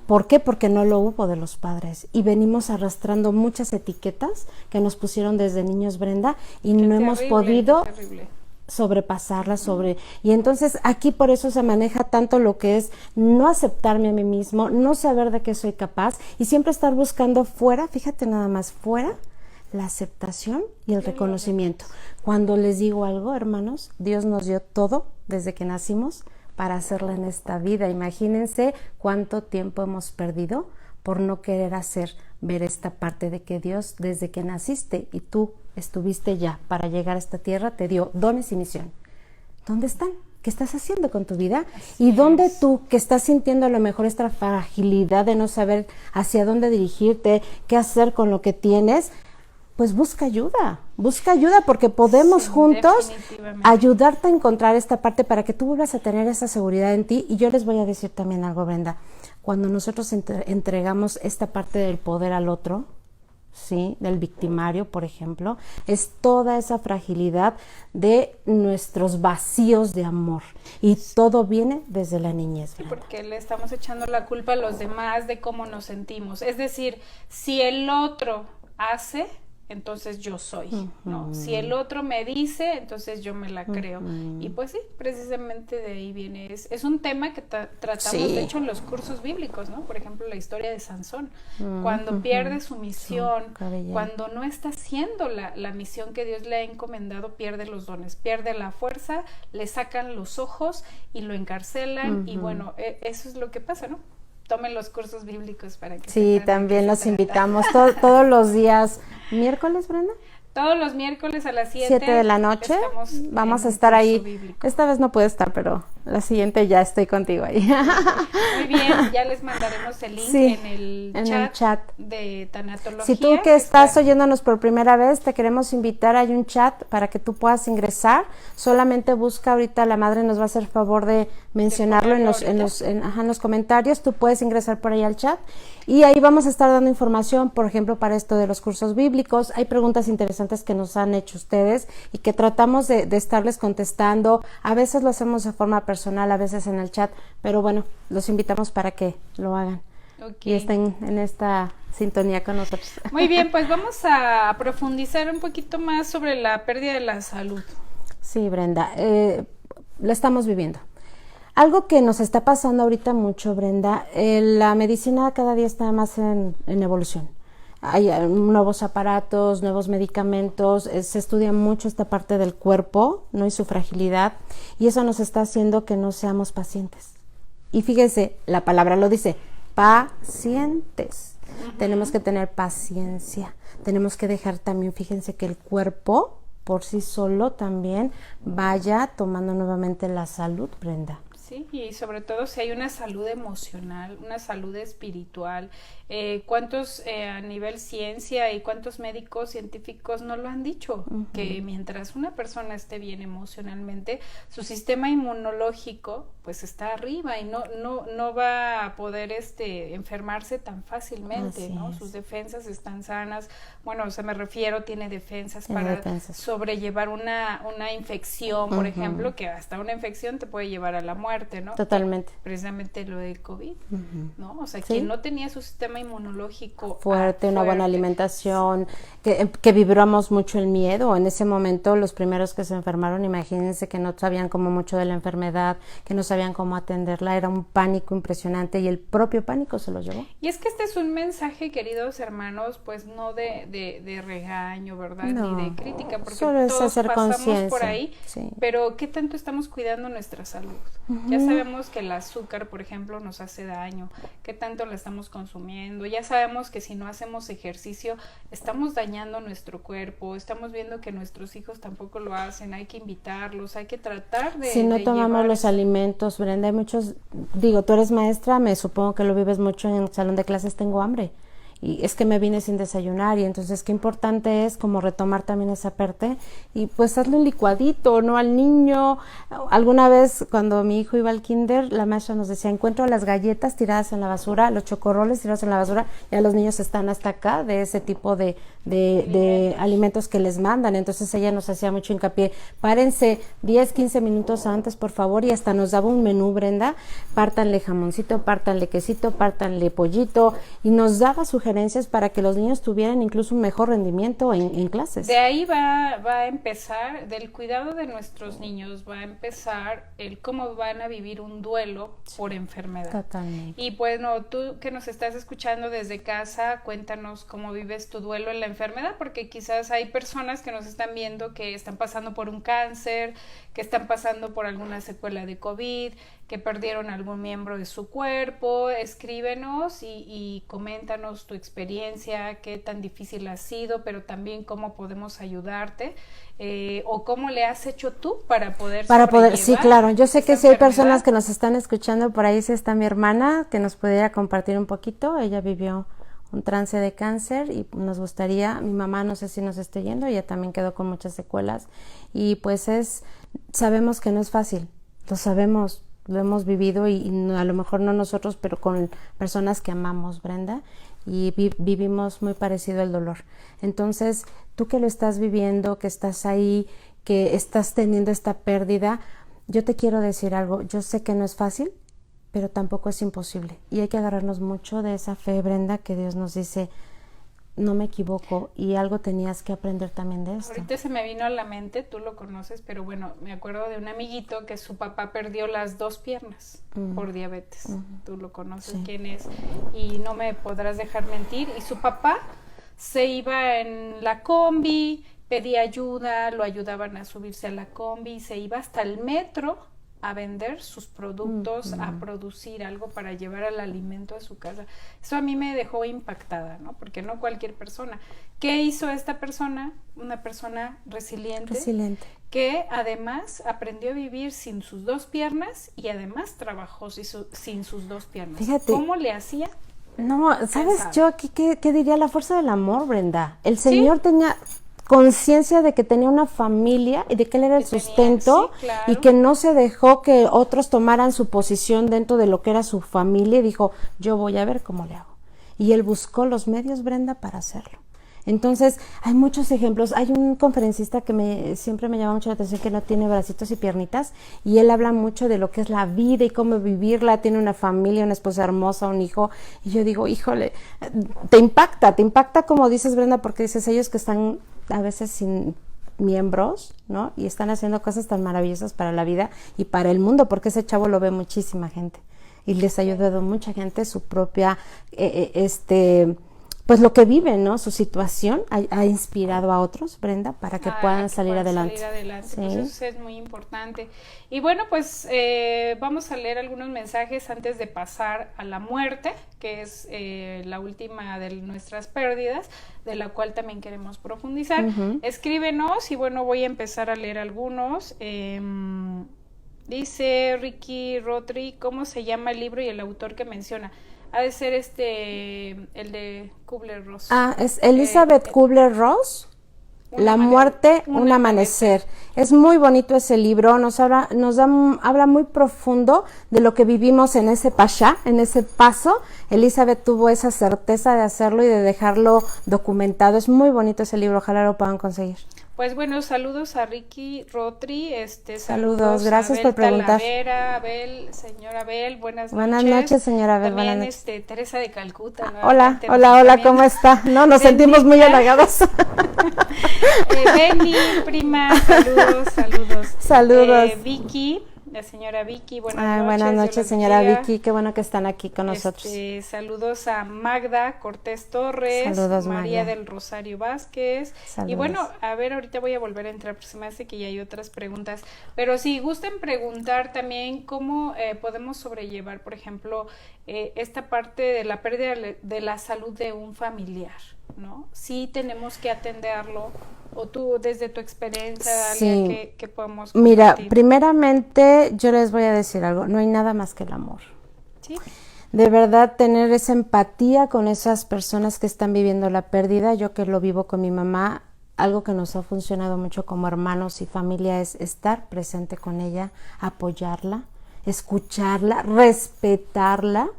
¿Por qué? Porque no lo hubo de los padres y venimos arrastrando muchas etiquetas que nos pusieron desde niños, Brenda, y no hemos podido sobrepasarlas y entonces aquí por eso se maneja tanto lo que es no aceptarme a mí mismo, no saber de qué soy capaz y siempre estar buscando fuera, fíjate nada más, fuera la aceptación y el reconocimiento. Cuando les digo algo, hermanos, Dios nos dio todo desde que nacimos para hacerla en esta vida. Imagínense cuánto tiempo hemos perdido por no querer ver esta parte de que Dios, desde que naciste y tú estuviste ya para llegar a esta tierra, te dio dones y misión. ¿Dónde están? ¿Qué estás haciendo con tu vida? ¿Y dónde tú, que estás sintiendo a lo mejor esta fragilidad de no saber hacia dónde dirigirte, qué hacer con lo que tienes? Pues busca ayuda porque podemos juntos ayudarte a encontrar esta parte para que tú vuelvas a tener esa seguridad en ti. Y yo les voy a decir también algo, Brenda, cuando nosotros entregamos esta parte del poder al otro, ¿sí? Del victimario, por ejemplo, es toda esa fragilidad de nuestros vacíos de amor y todo viene desde la niñez. Sí, porque le estamos echando la culpa a los demás de cómo nos sentimos. Es decir, si el otro hace, entonces yo soy, ¿no? Si el otro me dice, entonces yo me la creo. Y pues sí, precisamente de ahí viene. Es un tema que tratamos, de hecho, en los cursos bíblicos, ¿no? Por ejemplo, la historia de Sansón. Cuando pierde su misión, cuando no está haciendo la misión que Dios le ha encomendado, pierde los dones, pierde la fuerza, le sacan los ojos y lo encarcelan. Y bueno, eso es lo que pasa, ¿no? Tomen los cursos bíblicos para que sí, también los invitamos todos los días. ¿Miércoles, Brenda? Todos los miércoles a las 7 de la noche vamos a estar ahí. Bíblico. Esta vez no puedo estar, pero la siguiente ya estoy contigo ahí. Muy bien, ya les mandaremos el link en el chat de Tanatología. Si tú que estás oyéndonos por primera vez, te queremos invitar, hay un chat para que tú puedas ingresar. Solamente busca, ahorita la madre nos va a hacer favor de mencionarlo en los comentarios. Tú puedes ingresar por ahí al chat y ahí vamos a estar dando información, por ejemplo, para esto de los cursos bíblicos. Hay preguntas interesantes que nos han hecho ustedes y que tratamos de estarles contestando. A veces lo hacemos de forma personal, a veces en el chat, pero bueno, los invitamos para que lo hagan y estén en esta sintonía con nosotros. Muy bien, pues vamos a profundizar un poquito más sobre la pérdida de la salud. Sí, Brenda, lo estamos viviendo. Algo que nos está pasando ahorita mucho, Brenda, la medicina cada día está más en evolución. Hay nuevos aparatos, nuevos medicamentos, se estudia mucho esta parte del cuerpo, ¿no? Y su fragilidad, y eso nos está haciendo que no seamos pacientes. Y fíjese, la palabra lo dice, pacientes. Tenemos que tener paciencia, tenemos que dejar también, fíjense que el cuerpo por sí solo también vaya tomando nuevamente la salud, Brenda. Sí, y sobre todo si hay una salud emocional, una salud espiritual. ¿Cuántos a nivel ciencia y cuántos médicos científicos no lo han dicho? Que mientras una persona esté bien emocionalmente, su sistema inmunológico pues está arriba y no va a poder enfermarse tan fácilmente, ¿no? Sus defensas están sanas. Bueno, me refiero, tiene defensas para sobrellevar una infección, por ejemplo, que hasta una infección te puede llevar a la muerte, ¿no? Totalmente. Precisamente lo del COVID, ¿no? O sea, quien no tenía su sistema inmunológico fuerte, una buena alimentación, que vibramos mucho el miedo. En ese momento, los primeros que se enfermaron, imagínense que no sabían como mucho de la enfermedad, que no sabían cómo atenderla, era un pánico impresionante y el propio pánico se los llevó. Y es que este es un mensaje, queridos hermanos, pues no de regaño, ¿verdad? Ni de crítica, porque todos pasamos por ahí, pero ¿qué tanto estamos cuidando nuestra salud? Ya sabemos que el azúcar, por ejemplo, nos hace daño, ¿qué tanto la estamos consumiendo? Ya sabemos que si no hacemos ejercicio, estamos dañando nuestro cuerpo, estamos viendo que nuestros hijos tampoco lo hacen, hay que invitarlos, hay que tratar de... Si no tomamos los alimentos, Brenda, hay muchos, tú eres maestra, me supongo que lo vives mucho en el salón de clases, tengo hambre. Y es que me vine sin desayunar y entonces qué importante es como retomar también esa parte y pues hazle un licuadito, ¿no? Al niño. Alguna vez cuando mi hijo iba al kinder, la maestra nos decía, encuentro las galletas tiradas en la basura, los chocorroles tirados en la basura, ya los niños están hasta acá de ese tipo de alimentos que les mandan. Entonces ella nos hacía mucho hincapié, párense 10, 15 minutos antes, por favor, y hasta nos daba un menú, Brenda, pártanle jamoncito, pártanle quesito, pártanle pollito, y nos daba sugerencias para que los niños tuvieran incluso un mejor rendimiento en clases. De ahí va a empezar, del cuidado de nuestros niños, va a empezar el cómo van a vivir un duelo por enfermedad. Totalmente. Y bueno, tú que nos estás escuchando desde casa, cuéntanos cómo vives tu duelo en la enfermedad, porque quizás hay personas que nos están viendo que están pasando por un cáncer, que están pasando por alguna secuela de COVID, que perdieron algún miembro de su cuerpo. Escríbenos y coméntanos tu experiencia, qué tan difícil ha sido, pero también cómo podemos ayudarte, o cómo le has hecho tú para poder sí, claro, yo sé que si hay personas que nos están escuchando, por ahí sí está mi hermana, que nos pudiera compartir un poquito. Ella vivió un trance de cáncer y nos gustaría, mi mamá no sé si nos esté yendo, ella también quedó con muchas secuelas y pues sabemos que no es fácil, lo sabemos, lo hemos vivido y a lo mejor no nosotros, pero con personas que amamos, Brenda, y vivimos muy parecido el dolor. Entonces, tú que lo estás viviendo, que estás ahí, que estás teniendo esta pérdida, yo te quiero decir algo, yo sé que no es fácil, pero tampoco es imposible. Y hay que agarrarnos mucho de esa fe, Brenda, que Dios nos dice, no me equivoco y algo tenías que aprender también de esto. Ahorita se me vino a la mente, tú lo conoces, pero bueno, me acuerdo de un amiguito que su papá perdió las 2 piernas por diabetes. Tú lo conoces, quién es, y no me podrás dejar mentir. Y su papá se iba en la combi, pedía ayuda, lo ayudaban a subirse a la combi, se iba hasta el metro a vender sus productos, a producir algo para llevar el alimento a su casa. Eso a mí me dejó impactada, ¿no? Porque no cualquier persona. ¿Qué hizo esta persona? Una persona resiliente. Que además aprendió a vivir sin sus 2 piernas y además trabajó sin sus 2 piernas. Fíjate. ¿Cómo le hacía? No, ¿sabes yo aquí qué diría? La fuerza del amor, Brenda. El Señor tenía conciencia de que tenía una familia y de que él era el sustento, y que no se dejó que otros tomaran su posición dentro de lo que era su familia, y dijo, yo voy a ver cómo le hago. Y él buscó los medios, Brenda, para hacerlo. Entonces, hay muchos ejemplos. Hay un conferencista que siempre me llama mucho la atención, que no tiene bracitos y piernitas, y él habla mucho de lo que es la vida y cómo vivirla. Tiene una familia, una esposa hermosa, un hijo, y yo digo, híjole, te impacta como dices, Brenda, porque dices, ellos que están a veces sin miembros, ¿no? Y están haciendo cosas tan maravillosas para la vida y para el mundo, porque ese chavo lo ve muchísima gente y les ha ayudado a mucha gente su propia, pues lo que viven, ¿no? Su situación ha inspirado a otros, Brenda, para que puedan salir adelante. Sí. Pues eso es muy importante. Y bueno, pues vamos a leer algunos mensajes antes de pasar a la muerte, que es la última de nuestras pérdidas, de la cual también queremos profundizar. Escríbenos y bueno, voy a empezar a leer algunos. Dice Ricky Rotary, ¿cómo se llama el libro y el autor que menciona? Ha de ser el de Kubler-Ross. Es Elizabeth Kubler-Ross, La muerte, un amanecer. Es muy bonito ese libro, habla muy profundo de lo que vivimos en ese pasha, en ese paso. Elizabeth tuvo esa certeza de hacerlo y de dejarlo documentado. Es muy bonito ese libro, ojalá lo puedan conseguir. Pues bueno, saludos a Ricky Rotri, saludos, gracias por preguntar. Señora Abel, buenas noches. Buenas noches, señora Abel, También buenas noches. Teresa de Calcuta. Hola, ¿cómo está? No, nos sentimos muy halagados. Benny, prima, saludos. Saludos. Vicky. La señora Vicky, buenas noches, señora Vicky, qué bueno que están aquí con nosotros. Saludos a Magda Cortés Torres, saludos, María Magda. del Rosario Vázquez. Saludos. Y bueno, a ver, ahorita voy a volver a entrar, porque se me hace que ya hay otras preguntas. Pero si gusten preguntar también cómo podemos sobrellevar, por ejemplo, esta parte de la pérdida de la salud de un familiar, ¿no? Sí tenemos que atenderlo. O tú, desde tu experiencia, Dalia, ¿qué podemos compartir? Mira, primeramente yo les voy a decir algo, no hay nada más que el amor. ¿Sí? De verdad, tener esa empatía con esas personas que están viviendo la pérdida. Yo que lo vivo con mi mamá, algo que nos ha funcionado mucho como hermanos y familia es estar presente con ella, apoyarla, escucharla, respetarla.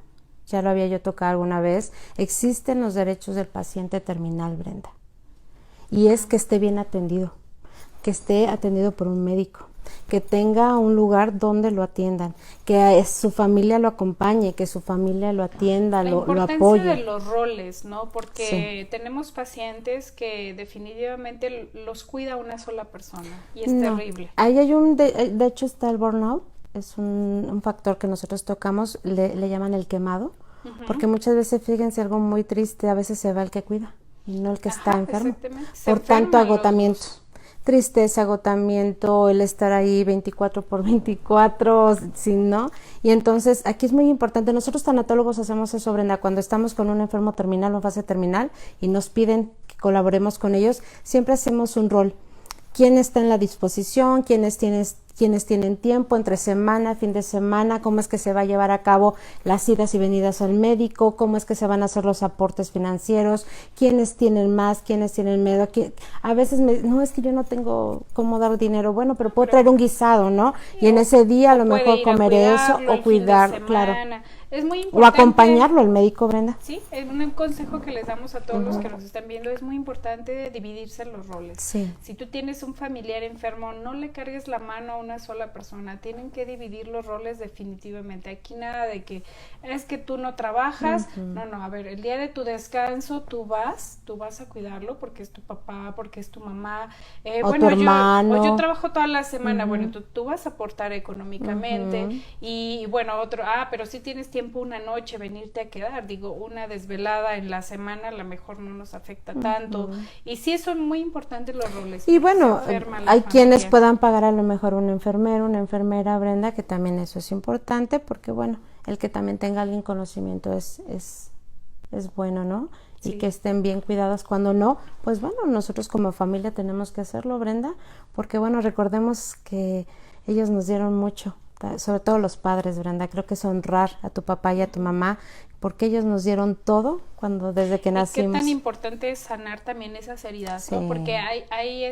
Ya lo había yo tocado alguna vez. Existen los derechos del paciente terminal, Brenda. Y es que esté bien atendido, que esté atendido por un médico, que tenga un lugar donde lo atiendan, que su familia lo acompañe, que su familia lo atienda, lo apoye. La importancia de los roles, ¿no? Porque tenemos pacientes que definitivamente los cuida una sola persona y es terrible. Ahí hay de hecho está el burnout, es un factor que nosotros tocamos, le llaman el quemado, porque muchas veces, fíjense, algo muy triste, a veces se va el que cuida y no el que está enfermo, por tanto agotamiento, tristeza, agotamiento, el estar ahí 24/24, ¿no? Y entonces aquí es muy importante, nosotros tanatólogos hacemos eso, Brenda, cuando estamos con un enfermo terminal o fase terminal y nos piden que colaboremos con ellos, siempre hacemos un rol. ¿Quién está en la disposición? ¿Quiénes tienen tiempo entre semana, fin de semana? ¿Cómo es que se va a llevar a cabo las idas y venidas al médico? ¿Cómo es que se van a hacer los aportes financieros? ¿Quiénes tienen más? ¿Quiénes tienen menos? A veces no, es que yo no tengo cómo dar dinero. Bueno, pero puedo traer un guisado, ¿no? Y en ese día a lo mejor comer eso o cuidar, claro. Es muy O importante. acompañarlo al médico, Brenda. Sí, es un consejo que les damos a todos los que nos están viendo. Es muy importante dividirse los roles. Sí. Si tú tienes un familiar enfermo, no le cargues la mano a una sola persona. Tienen que dividir los roles definitivamente. Aquí nada de que es que tú no trabajas. No, a ver, el día de tu descanso tú vas a cuidarlo porque es tu papá, porque es tu mamá. O tu hermano. Yo trabajo toda la semana. Bueno, tú vas a aportar económicamente. Y bueno, pero si tienes tiempo una noche venirte a quedar. Digo, una desvelada en la semana a lo mejor no nos afecta tanto. Y sí son muy importantes los roles. Y bueno, hay quienes familia. puedan pagar a lo mejor un enfermero, una enfermera, Brenda, que también eso es importante, porque bueno, el que también tenga alguien conocimiento es bueno, ¿no? Sí. Y que estén bien cuidados. Cuando no, pues bueno, nosotros como familia tenemos que hacerlo, Brenda, porque bueno, recordemos que ellos nos dieron mucho, sobre todo los padres, Brenda. Creo que es honrar a tu papá y a tu mamá, porque ellos nos dieron todo desde que nacimos. Qué tan importante es sanar también esas heridas, ¿no? Sí. Porque hay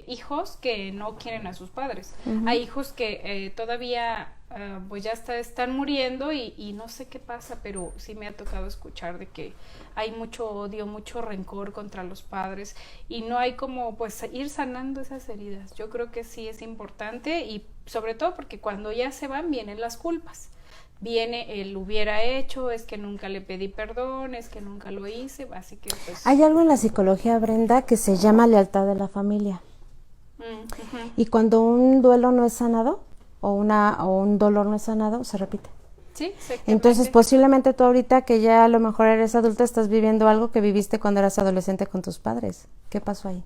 hijos que no quieren a sus padres. Hay hijos que todavía pues ya están muriendo y no sé qué pasa, pero sí me ha tocado escuchar de que hay mucho odio, mucho rencor contra los padres y no hay como pues ir sanando esas heridas. Yo creo que sí es importante y sobre todo porque cuando ya se van vienen las culpas. Viene el hubiera hecho, es que nunca le pedí perdón, es que nunca lo hice, así que pues... Hay algo en la psicología, Brenda, que se llama lealtad de la familia. Y cuando un duelo no es sanado, o un dolor no es sanado, se repite. Sí, exactamente. Entonces, posiblemente tú ahorita que ya a lo mejor eres adulta, estás viviendo algo que viviste cuando eras adolescente con tus padres. ¿Qué pasó ahí?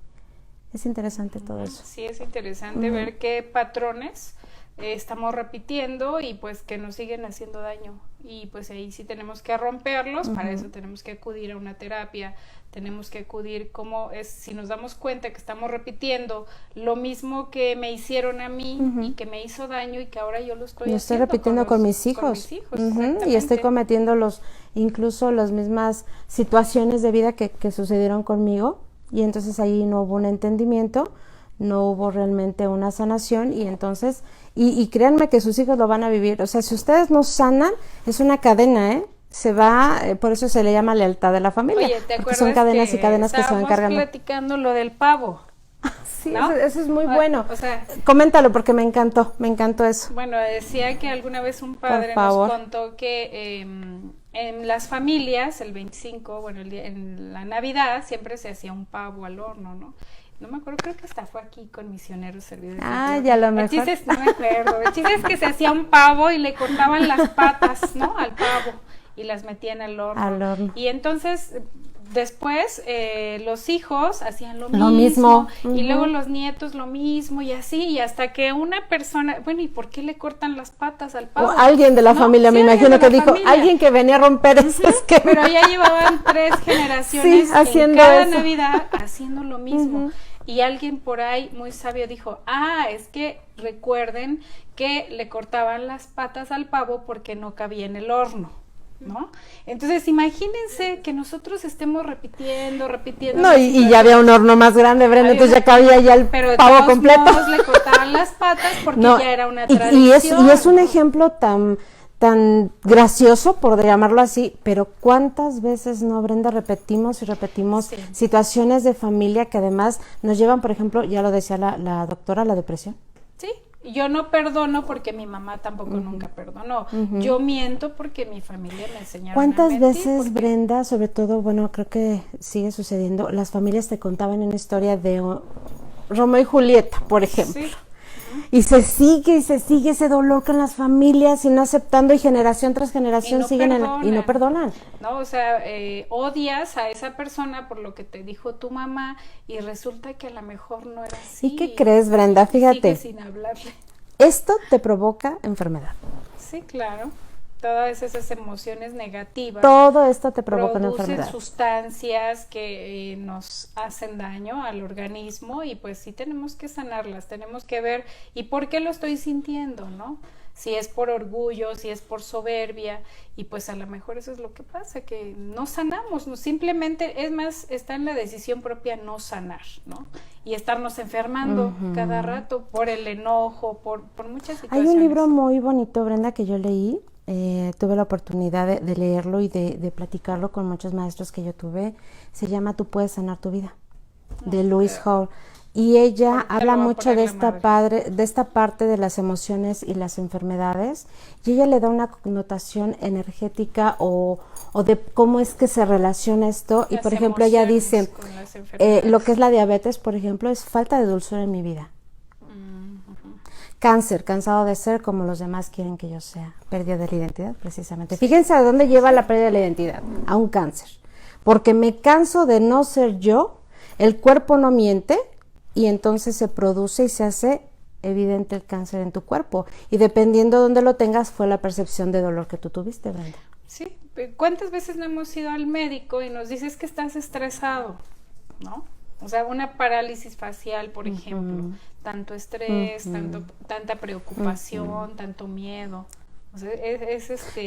Es interesante todo eso. Sí, es interesante ver qué patrones estamos repitiendo y pues que nos siguen haciendo daño y pues ahí sí tenemos que romperlos. Para eso tenemos que acudir a una terapia, tenemos que acudir si nos damos cuenta que estamos repitiendo lo mismo que me hicieron a mí y que me hizo daño y que ahora yo lo estoy repitiendo con mis hijos, y estoy cometiendo incluso las mismas situaciones de vida que sucedieron conmigo, y entonces ahí no hubo un entendimiento, no hubo realmente una sanación, y entonces y créanme que sus hijos lo van a vivir. O sea, si ustedes no sanan, es una cadena, se va, por eso se le llama lealtad de la familia. Oye, ¿te acuerdas son cadenas y cadenas que se van cargando? Estábamos platicando lo del pavo. Sí, ¿no? eso es muy bueno. O sea, coméntalo porque me encantó eso. Bueno, decía que alguna vez un padre nos contó que en las familias, el 25, bueno, en la Navidad, siempre se hacía un pavo al horno, ¿no? No me acuerdo, creo que hasta fue aquí con Misioneros Servidores. Ya lo mejor. No me acuerdo. El chiste es que se hacía un pavo y le cortaban las patas, ¿no? Al pavo y las metían al horno. Y entonces después los hijos hacían lo mismo. Y luego los nietos lo mismo y así, y hasta que una persona, bueno, ¿y por qué le cortan las patas al pavo? O alguien de la familia, me imagino que dijo, alguien que venía a romper ese esquema. Pero ya llevaban 3 generaciones en cada Navidad haciendo lo mismo. Y alguien por ahí muy sabio dijo, es que recuerden que le cortaban las patas al pavo porque no cabía en el horno, ¿no? Entonces imagínense que nosotros estemos repitiendo. No, y ya había un horno más grande, Brenda, entonces ya cabía ya el pavo completo. Pero le cortaban las patas porque ya era una tradición. Y es un ejemplo tan gracioso, por llamarlo así, pero ¿cuántas veces no, Brenda, repetimos situaciones de familia que además nos llevan, por ejemplo, ya lo decía la doctora, la depresión? Sí, yo no perdono porque mi mamá tampoco nunca perdonó. Yo miento porque mi familia me enseñaron ¿Cuántas a mentir? veces, Brenda, sobre todo, bueno, creo que sigue sucediendo, las familias te contaban una historia de Romeo y Julieta, por ejemplo? Sí. Y se sigue ese dolor con las familias y no aceptando, y generación tras generación y no perdonan. No, o sea, odias a esa persona por lo que te dijo tu mamá y resulta que a lo mejor no era así. ¿Y qué crees, Brenda? Fíjate. Sigue sin hablarle. Esto te provoca enfermedad. Sí, claro. Todas esas emociones negativas. Todo esto te provoca una enfermedad. Producen sustancias que nos hacen daño al organismo y pues sí tenemos que sanarlas, tenemos que ver y por qué lo estoy sintiendo, ¿no? Si es por orgullo, si es por soberbia, y pues a lo mejor eso es lo que pasa, que no sanamos, simplemente, es más, está en la decisión propia no sanar, ¿no? Y estarnos enfermando cada rato por el enojo, por muchas situaciones. Hay un libro muy bonito, Brenda, que yo leí, tuve la oportunidad de leerlo y de platicarlo con muchos maestros que yo tuve. Se llama Tú puedes sanar tu vida, de Louise Hall. Y ella habla mucho de esta parte de las emociones y las enfermedades, y ella le da una connotación energética o de cómo es que se relaciona esto. Y por ejemplo ella dice, lo que es la diabetes, por ejemplo, es falta de dulzura en mi vida. Cáncer, cansado de ser como los demás quieren que yo sea. Pérdida de la identidad, precisamente. Fíjense a dónde lleva la pérdida de la identidad, a un cáncer. Porque me canso de no ser yo, el cuerpo no miente, y entonces se produce y se hace evidente el cáncer en tu cuerpo. Y dependiendo de dónde lo tengas, fue la percepción de dolor que tú tuviste, Brenda. Sí, ¿cuántas veces no hemos ido al médico y nos dices que estás estresado, ¿no? O sea, una parálisis facial, por ejemplo, tanto estrés, tanta preocupación, tanto miedo. O sea,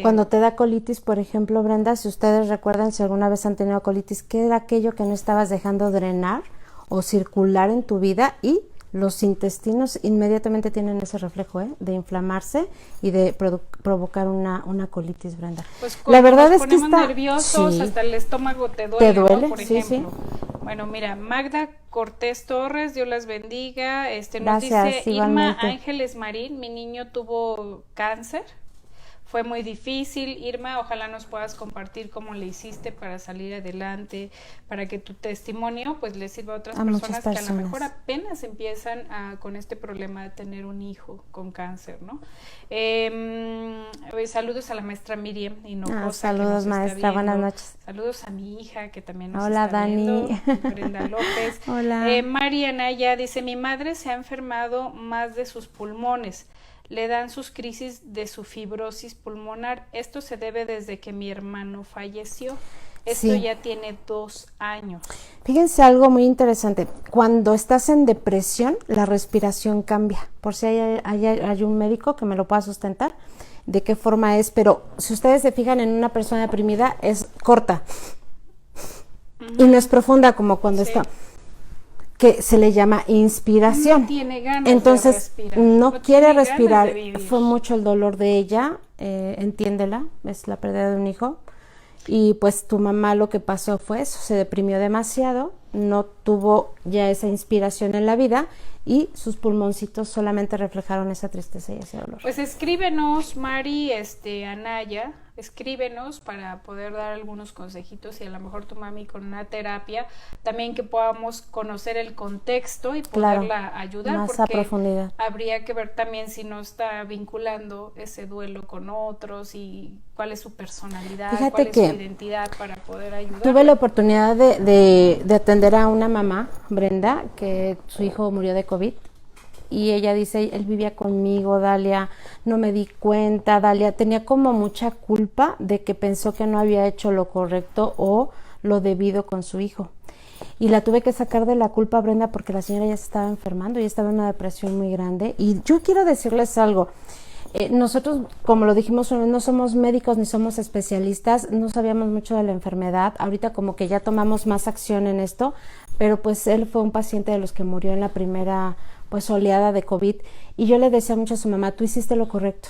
Cuando te da colitis, por ejemplo, Brenda, si ustedes recuerdan, si alguna vez han tenido colitis, ¿qué era aquello que no estabas dejando drenar o circular en tu vida? Y los intestinos inmediatamente tienen ese reflejo, de inflamarse y de provocar una colitis, Brenda. Pues la verdad es que está nerviosos, sí, hasta el estómago te duele, ¿no? Por ejemplo. Sí. Bueno, mira, Magda Cortés Torres, Dios las bendiga. Nos dice Irma Ángeles Marín, mi niño tuvo cáncer. Fue muy difícil, Irma, ojalá nos puedas compartir cómo le hiciste para salir adelante, para que tu testimonio pues le sirva a otras personas que a lo mejor apenas empiezan con este problema de tener un hijo con cáncer, ¿no? Saludos a la maestra Miriam Hinojosa. Saludos, maestra, buenas noches. Saludos a mi hija que también nos Hola, está Dani. viendo, Brenda López. Hola. Mariana ya dice, mi madre se ha enfermado más de sus pulmones. Le dan sus crisis de su fibrosis pulmonar. Esto se debe desde que mi hermano falleció. Esto ya tiene 2 años. Fíjense algo muy interesante. Cuando estás en depresión, la respiración cambia. Por si hay un médico que me lo pueda sustentar, de qué forma es. Pero si ustedes se fijan en una persona deprimida, es corta. Y no es profunda como cuando está... que se le llama inspiración. No tiene ganas entonces de respirar. No quiere respirar. De fue mucho el dolor de ella, entiéndela, es la pérdida de un hijo, y pues tu mamá lo que pasó fue eso, se deprimió demasiado, no tuvo ya esa inspiración en la vida y sus pulmoncitos solamente reflejaron esa tristeza y ese dolor. Pues escríbenos, Mari, Anaya, escríbenos para poder dar algunos consejitos y a lo mejor tu mami con una terapia, también que podamos conocer el contexto y poderla ayudar, más porque a profundidad. Habría que ver también si no está vinculando ese duelo con otros y cuál es su personalidad, cuál es su identidad para poder ayudar. Tuve la oportunidad de atender a una mamá, Brenda, que su hijo murió de COVID. Y ella dice, él vivía conmigo, Dalia, no me di cuenta, Dalia, tenía como mucha culpa de que pensó que no había hecho lo correcto o lo debido con su hijo. Y la tuve que sacar de la culpa, Brenda, porque la señora ya se estaba enfermando y estaba en una depresión muy grande. Y yo quiero decirles algo, nosotros, como lo dijimos, no somos médicos ni somos especialistas, no sabíamos mucho de la enfermedad, ahorita como que ya tomamos más acción en esto, pero pues él fue un paciente de los que murió en la primera oleada de COVID, y yo le decía mucho a su mamá, tú hiciste lo correcto,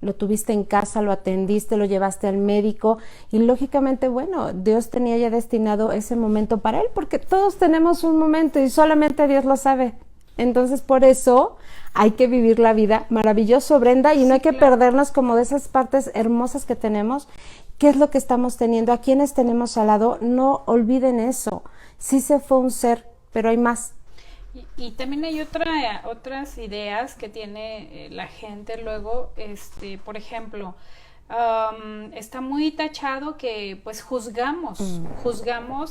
lo tuviste en casa, lo atendiste, lo llevaste al médico, y lógicamente, bueno, Dios tenía ya destinado ese momento para él, porque todos tenemos un momento y solamente Dios lo sabe. Entonces, por eso hay que vivir la vida. Maravilloso, Brenda, y no hay que perdernos como de esas partes hermosas que tenemos. ¿Qué es lo que estamos teniendo? ¿A quiénes tenemos al lado? No olviden eso. Sí se fue un ser, pero hay más. Y también hay otras ideas que tiene la gente luego, por ejemplo, está muy tachado que pues juzgamos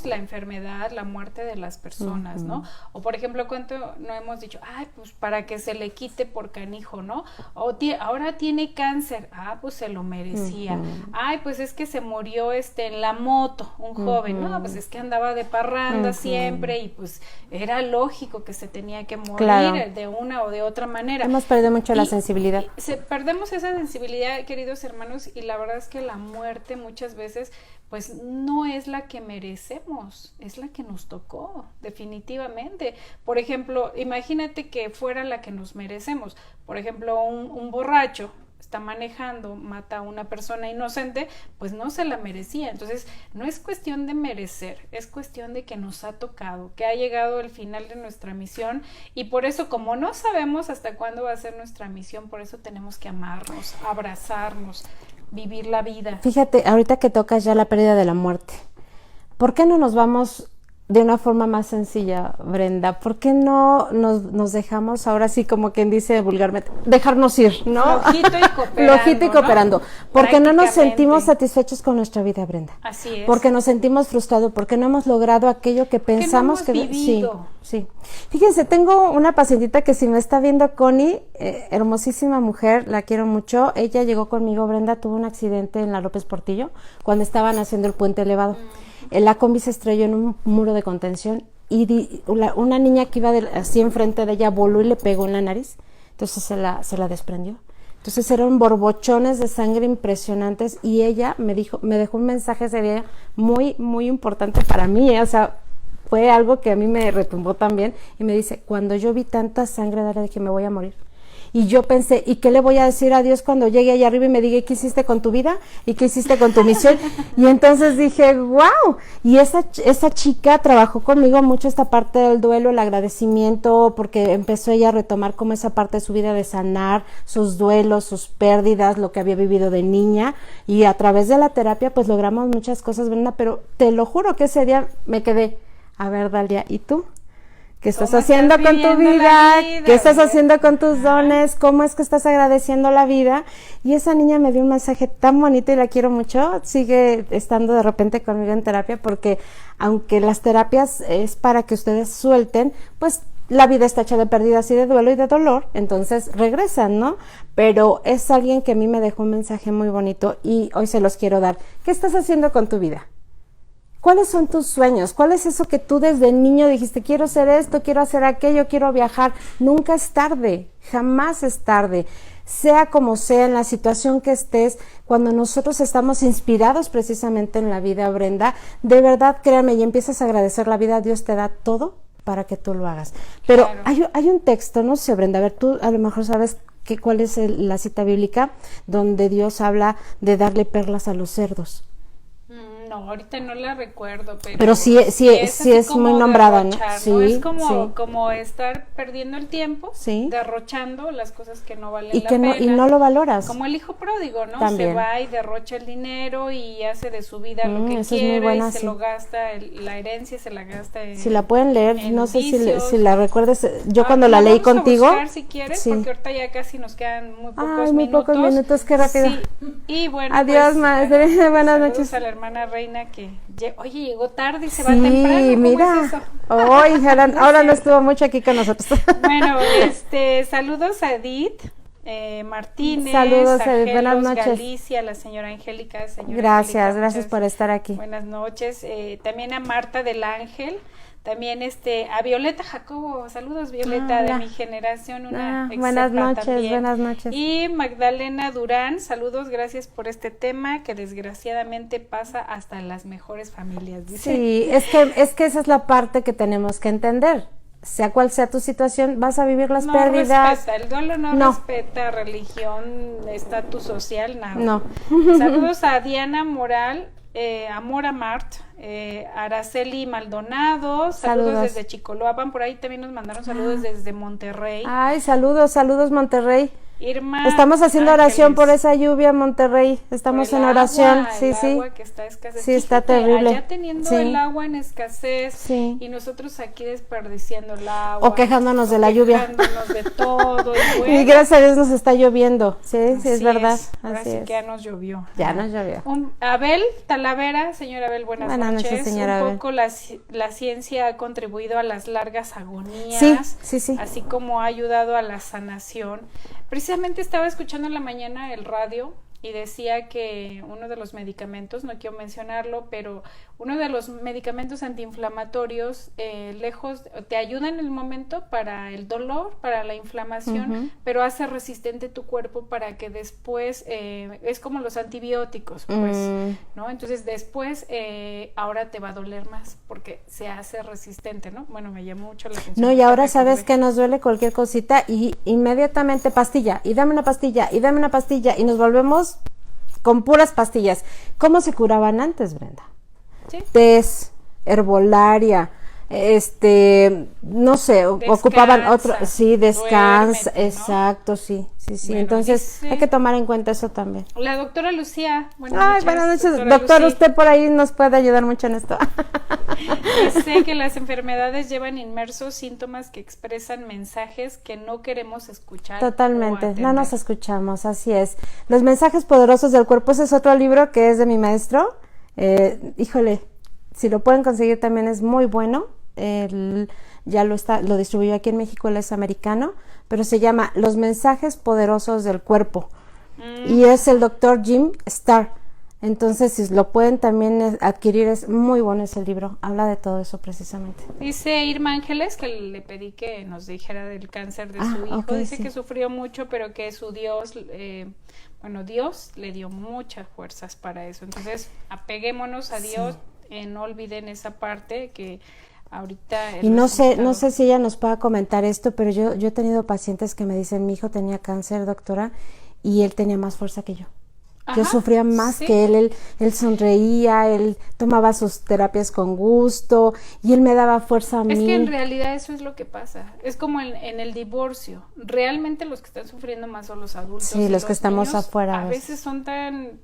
la enfermedad, la muerte de las personas, ¿no? O por ejemplo, ¿cuánto no hemos dicho? Ay, pues para que se le quite por canijo, ¿no? O ahora tiene cáncer, pues se lo merecía. Ay, pues es que se murió en la moto, un joven, no, pues es que andaba de parranda siempre y pues era lógico que se tenía que morir de una o de otra manera. Hemos perdido mucho la sensibilidad. Perdemos esa sensibilidad, queridos hermanos, y la verdad es que la muerte muchas veces pues no es la que merecemos, es la que nos tocó, definitivamente. Por ejemplo, imagínate que fuera la que nos merecemos. Por ejemplo, un borracho está manejando, mata a una persona inocente, pues no se la merecía. Entonces, no es cuestión de merecer, es cuestión de que nos ha tocado, que ha llegado el final de nuestra misión, y por eso, como no sabemos hasta cuándo va a ser nuestra misión, por eso tenemos que amarnos, abrazarnos, vivir la vida. Fíjate, ahorita que tocas ya la pérdida de la muerte, ¿por qué no nos vamos de una forma más sencilla, Brenda? ¿Por qué no nos dejamos, ahora sí, como quien dice vulgarmente, dejarnos ir, ¿no? Flojito y cooperando, Flojito y cooperando. ¿no? Porque no nos sentimos satisfechos con nuestra vida, Brenda. Así es. Porque nos sentimos frustrados, porque no hemos logrado aquello que pensamos que no hemos vivido. Sí. Fíjense, tengo una pacientita que si me está viendo, Connie, hermosísima mujer, la quiero mucho. Ella llegó conmigo, Brenda, tuvo un accidente en la López Portillo cuando estaban haciendo el puente elevado. La combi se estrelló en un muro de contención y una niña que iba así enfrente de ella voló y le pegó en la nariz, entonces se la desprendió. Entonces eran borbochones de sangre impresionantes y ella me dejó un mensaje ese día muy, muy importante para mí, o sea, fue algo que a mí me retumbó también, y me dice, cuando yo vi tanta sangre, dije, me voy a morir. Y yo pensé, ¿y qué le voy a decir a Dios cuando llegue allá arriba y me diga, ¿qué hiciste con tu vida? ¿Y qué hiciste con tu misión? Y entonces dije, wow. Y esa chica trabajó conmigo mucho esta parte del duelo, el agradecimiento, porque empezó ella a retomar como esa parte de su vida de sanar sus duelos, sus pérdidas, lo que había vivido de niña. Y a través de la terapia, pues logramos muchas cosas, Brenda, pero te lo juro que ese día me quedé, a ver, Dalia, ¿y tú? ¿Qué estás haciendo con tu vida? ¿Qué estás haciendo con tus dones? ¿Cómo es que estás agradeciendo la vida? Y esa niña me dio un mensaje tan bonito y la quiero mucho. Sigue estando de repente conmigo en terapia, porque aunque las terapias es para que ustedes suelten, pues la vida está hecha de pérdidas y de duelo y de dolor, entonces regresan, ¿no? Pero es alguien que a mí me dejó un mensaje muy bonito y hoy se los quiero dar. ¿Qué estás haciendo con tu vida? ¿Cuáles son tus sueños? ¿Cuál es eso que tú desde niño dijiste, quiero hacer esto, quiero hacer aquello, quiero viajar? Nunca es tarde, jamás es tarde. Sea como sea, en la situación que estés, cuando nosotros estamos inspirados precisamente en la vida, Brenda, de verdad, créanme, y empiezas a agradecer la vida, Dios te da todo para que tú lo hagas. Pero claro, hay un texto, no sé, Brenda, a ver, tú a lo mejor sabes cuál es la cita bíblica donde Dios habla de darle perlas a los cerdos. No, ahorita no la recuerdo, pero sí es muy nombrada, ¿no? Sí, ¿no? Es como estar perdiendo el tiempo, derrochando las cosas que no valen la pena. Y no lo valoras. Como el hijo pródigo, ¿no? También. Se va y derrocha el dinero y hace de su vida lo que quiere, y se lo gasta, la herencia se la gasta si la pueden leer, no sé si la recuerdas, yo cuando la leí contigo. Buscar, si quieres, porque ahorita ya casi nos quedan muy pocos minutos, qué rápido. Sí. Y bueno, adiós, pues, madre, buenas noches. A la hermana Reina que, oye, llegó tarde y se va temprano. Sí, mira. Es eso? Ahora no estuvo mucho aquí con nosotros. Bueno, saludos a Edith Martínez. Saludos, Edith, buenas noches. Galicia, la señora Angélica. Gracias por estar aquí. Buenas noches. También a Marta del Ángel. También a Violeta Jacobo, saludos Violeta, de mi generación, una buenas noches. Y Magdalena Durán, saludos, gracias por este tema que desgraciadamente pasa hasta en las mejores familias, dice. Sí, es que esa es la parte que tenemos que entender. Sea cual sea tu situación, vas a vivir las pérdidas. El duelo no respeta religión, estatus social, nada. No. Saludos a Diana Moral, Amor a Mart, Araceli Maldonado, saludos desde Chicoloapan, por ahí también nos mandaron saludos desde Monterrey. Ay, saludos Monterrey. Irma estamos haciendo oración por esa lluvia, Monterrey. Estamos en oración. El agua que está escasez. Sí, está terrible. Allá teniendo el agua en escasez y nosotros aquí desperdiciando el agua. O quejándonos de la lluvia. Quejándonos de todo. Y gracias a Dios nos está lloviendo. Sí, es verdad. Ahora sí que ya nos llovió. Ya nos llovió. Abel Talavera, señora Abel, buenas noches. Señora Un poco la ciencia ha contribuido a las largas agonías. Sí. Así como ha ayudado a la sanación. Precisamente estaba escuchando en la mañana el radio y decía que uno de los medicamentos, no quiero mencionarlo, pero uno de los medicamentos antiinflamatorios, lejos, te ayuda en el momento para el dolor, para la inflamación, pero hace resistente tu cuerpo para que después, es como los antibióticos, pues, ¿no? Entonces después, ahora te va a doler más porque se hace resistente, ¿no? Bueno, me llamó mucho la atención. No, y ahora sabes que nos duele cualquier cosita y inmediatamente pastilla, y dame una pastilla, y dame una pastilla, y nos volvemos con puras pastillas. ¿Cómo se curaban antes, Brenda? ¿Sí? Tés, herbolaria, no sé, ocupaban otro, sí, descansa, duérmete, ¿no? Exacto, sí. Bueno, Entonces dice, hay que tomar en cuenta eso también. la doctora Lucía, Buenas noches, doctor, Lucía. usted por ahí nos puede ayudar mucho en esto. Dice que las enfermedades llevan inmersos síntomas que expresan mensajes que no queremos escuchar. Totalmente, no nos escuchamos, así es. Los mensajes poderosos del cuerpo, ese es otro libro que es de mi maestro. Híjole, si lo pueden conseguir también es muy bueno. Ya lo distribuyó aquí en México, él es americano, pero se llama Los mensajes poderosos del cuerpo y es el doctor Jim Starr. Entonces, si lo pueden también adquirir, es muy bueno ese libro, habla de todo eso precisamente. Dice Irma Ángeles, que le pedí que nos dijera del cáncer de su hijo, dice que sufrió mucho, pero que su Dios, Dios le dio muchas fuerzas para eso. Entonces, apeguémonos a Dios, no olviden esa parte que ahorita... Y no sé si ella nos pueda comentar esto, pero yo he tenido pacientes que me dicen, mi hijo tenía cáncer, doctora, y él tenía más fuerza que yo. Yo sufría más que él sonreía, él tomaba sus terapias con gusto y él me daba fuerza a mí. Es que en realidad eso es lo que pasa, es como en el divorcio, realmente los que están sufriendo más son los adultos. Sí, los que estamos afuera. A veces son tan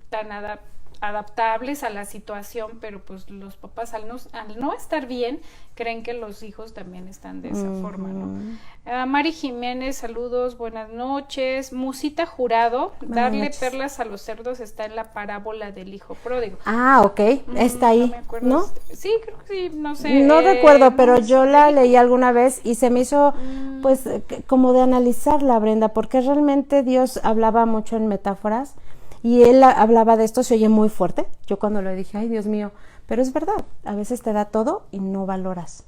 adaptables a la situación, pero pues los papás al no estar bien, creen que los hijos también están de esa forma, ¿no? Mari Jiménez, saludos, buenas noches. Musita Jurado, darle perlas a los cerdos está en la parábola del hijo pródigo. Ok, está ahí, no me acuerdo, ¿no? Sí, creo que sí, no sé. No recuerdo, pero yo la leí alguna vez y se me hizo, pues, como de analizarla, Brenda, porque realmente Dios hablaba mucho en metáforas. Y él hablaba de esto, se oye muy fuerte. Yo cuando lo dije, ay, Dios mío, pero es verdad, a veces te da todo y no valoras.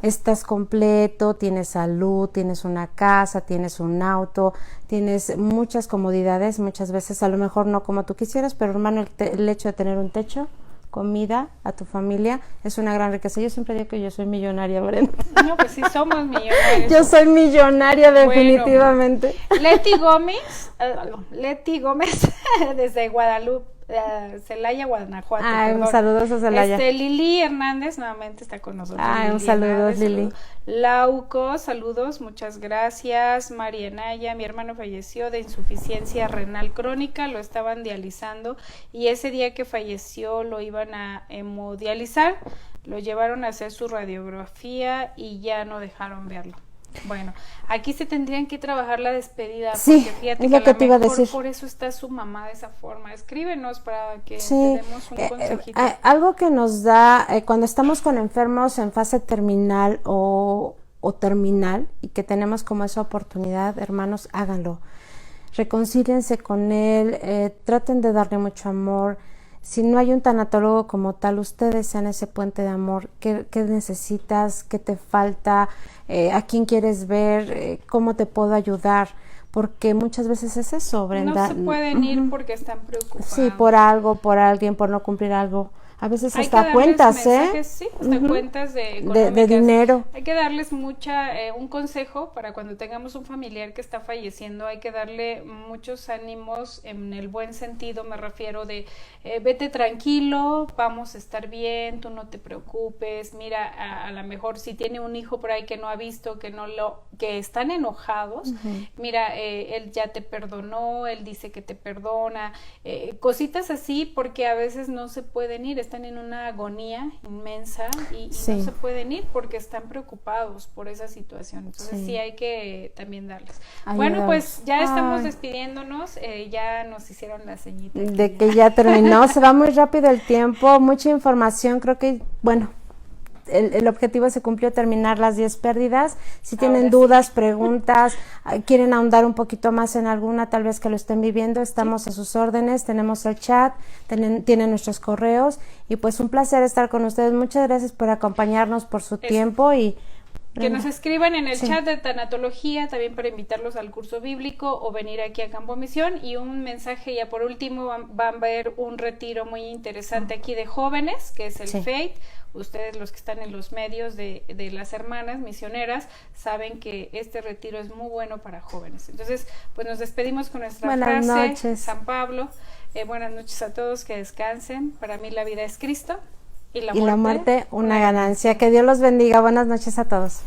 Estás completo, tienes salud, tienes una casa, tienes un auto, tienes muchas comodidades, muchas veces a lo mejor no como tú quisieras, pero hermano, el hecho de tener un techo, comida, a tu familia, es una gran riqueza. Yo siempre digo que yo soy millonaria, Brenda. No, pues sí somos millonarios. Yo soy millonaria definitivamente. Bueno, Leti Gómez desde Guadalupe, Celaya, Guanajuato. Saludos a Celaya. Lili Hernández nuevamente está con nosotros. Un saludo, Lili. Lauco, saludos, muchas gracias. María Naya, mi hermano falleció de insuficiencia renal crónica, lo estaban dializando y ese día que falleció lo iban a hemodializar, lo llevaron a hacer su radiografía y ya no dejaron verlo. Bueno, aquí se tendrían que trabajar la despedida, sí, porque fíjate es lo que te iba a decir. Por eso está su mamá de esa forma. Escríbenos para que te demos un consejito. Algo que nos da cuando estamos con enfermos en fase terminal o terminal y que tenemos como esa oportunidad, hermanos, háganlo. Reconcíliense con él, traten de darle mucho amor. Si no hay un tanatólogo como tal, ustedes sean ese puente de amor. ¿Qué necesitas? ¿Qué te falta? ¿A quién quieres ver? ¿Cómo te puedo ayudar? Porque muchas veces es eso, Brenda. No se pueden ir porque están preocupados. Sí, por algo, por alguien, por no cumplir algo. A veces hasta cuentas, mensajes, sí, hasta cuentas de dinero. Hay que darles un consejo para cuando tengamos un familiar que está falleciendo, hay que darle muchos ánimos en el buen sentido, me refiero de vete tranquilo, vamos a estar bien, tú no te preocupes, mira, a lo mejor si tiene un hijo por ahí que no ha visto, que están enojados, mira, él ya te perdonó, él dice que te perdona, cositas así, porque a veces no se pueden ir, están en una agonía inmensa y no se pueden ir porque están preocupados por esa situación. Entonces sí hay que también darles. Bueno, pues ya estamos despidiéndonos, ya nos hicieron la ceñita. De que ya terminó, se va muy rápido el tiempo, mucha información, creo que, bueno, el objetivo se cumplió, terminar las 10 pérdidas. Si tienen Ahora dudas, preguntas, quieren ahondar un poquito más en alguna, tal vez que lo estén viviendo, estamos a sus órdenes, tenemos el chat, tienen nuestros correos, y pues un placer estar con ustedes. Muchas gracias por acompañarnos, por su tiempo, y que nos escriban en el chat de Tanatología, también para invitarlos al curso bíblico o venir aquí a Campo Misión. Y un mensaje ya por último, van a ver un retiro muy interesante aquí de jóvenes, que es el FAIT. Ustedes, los que están en los medios de las hermanas misioneras, saben que este retiro es muy bueno para jóvenes. Entonces, pues nos despedimos con nuestra buenas frase, noches. San Pablo. Buenas noches a todos, que descansen. Para mí la vida es Cristo. Y la muerte una ganancia. Que Dios los bendiga. Buenas noches a todos.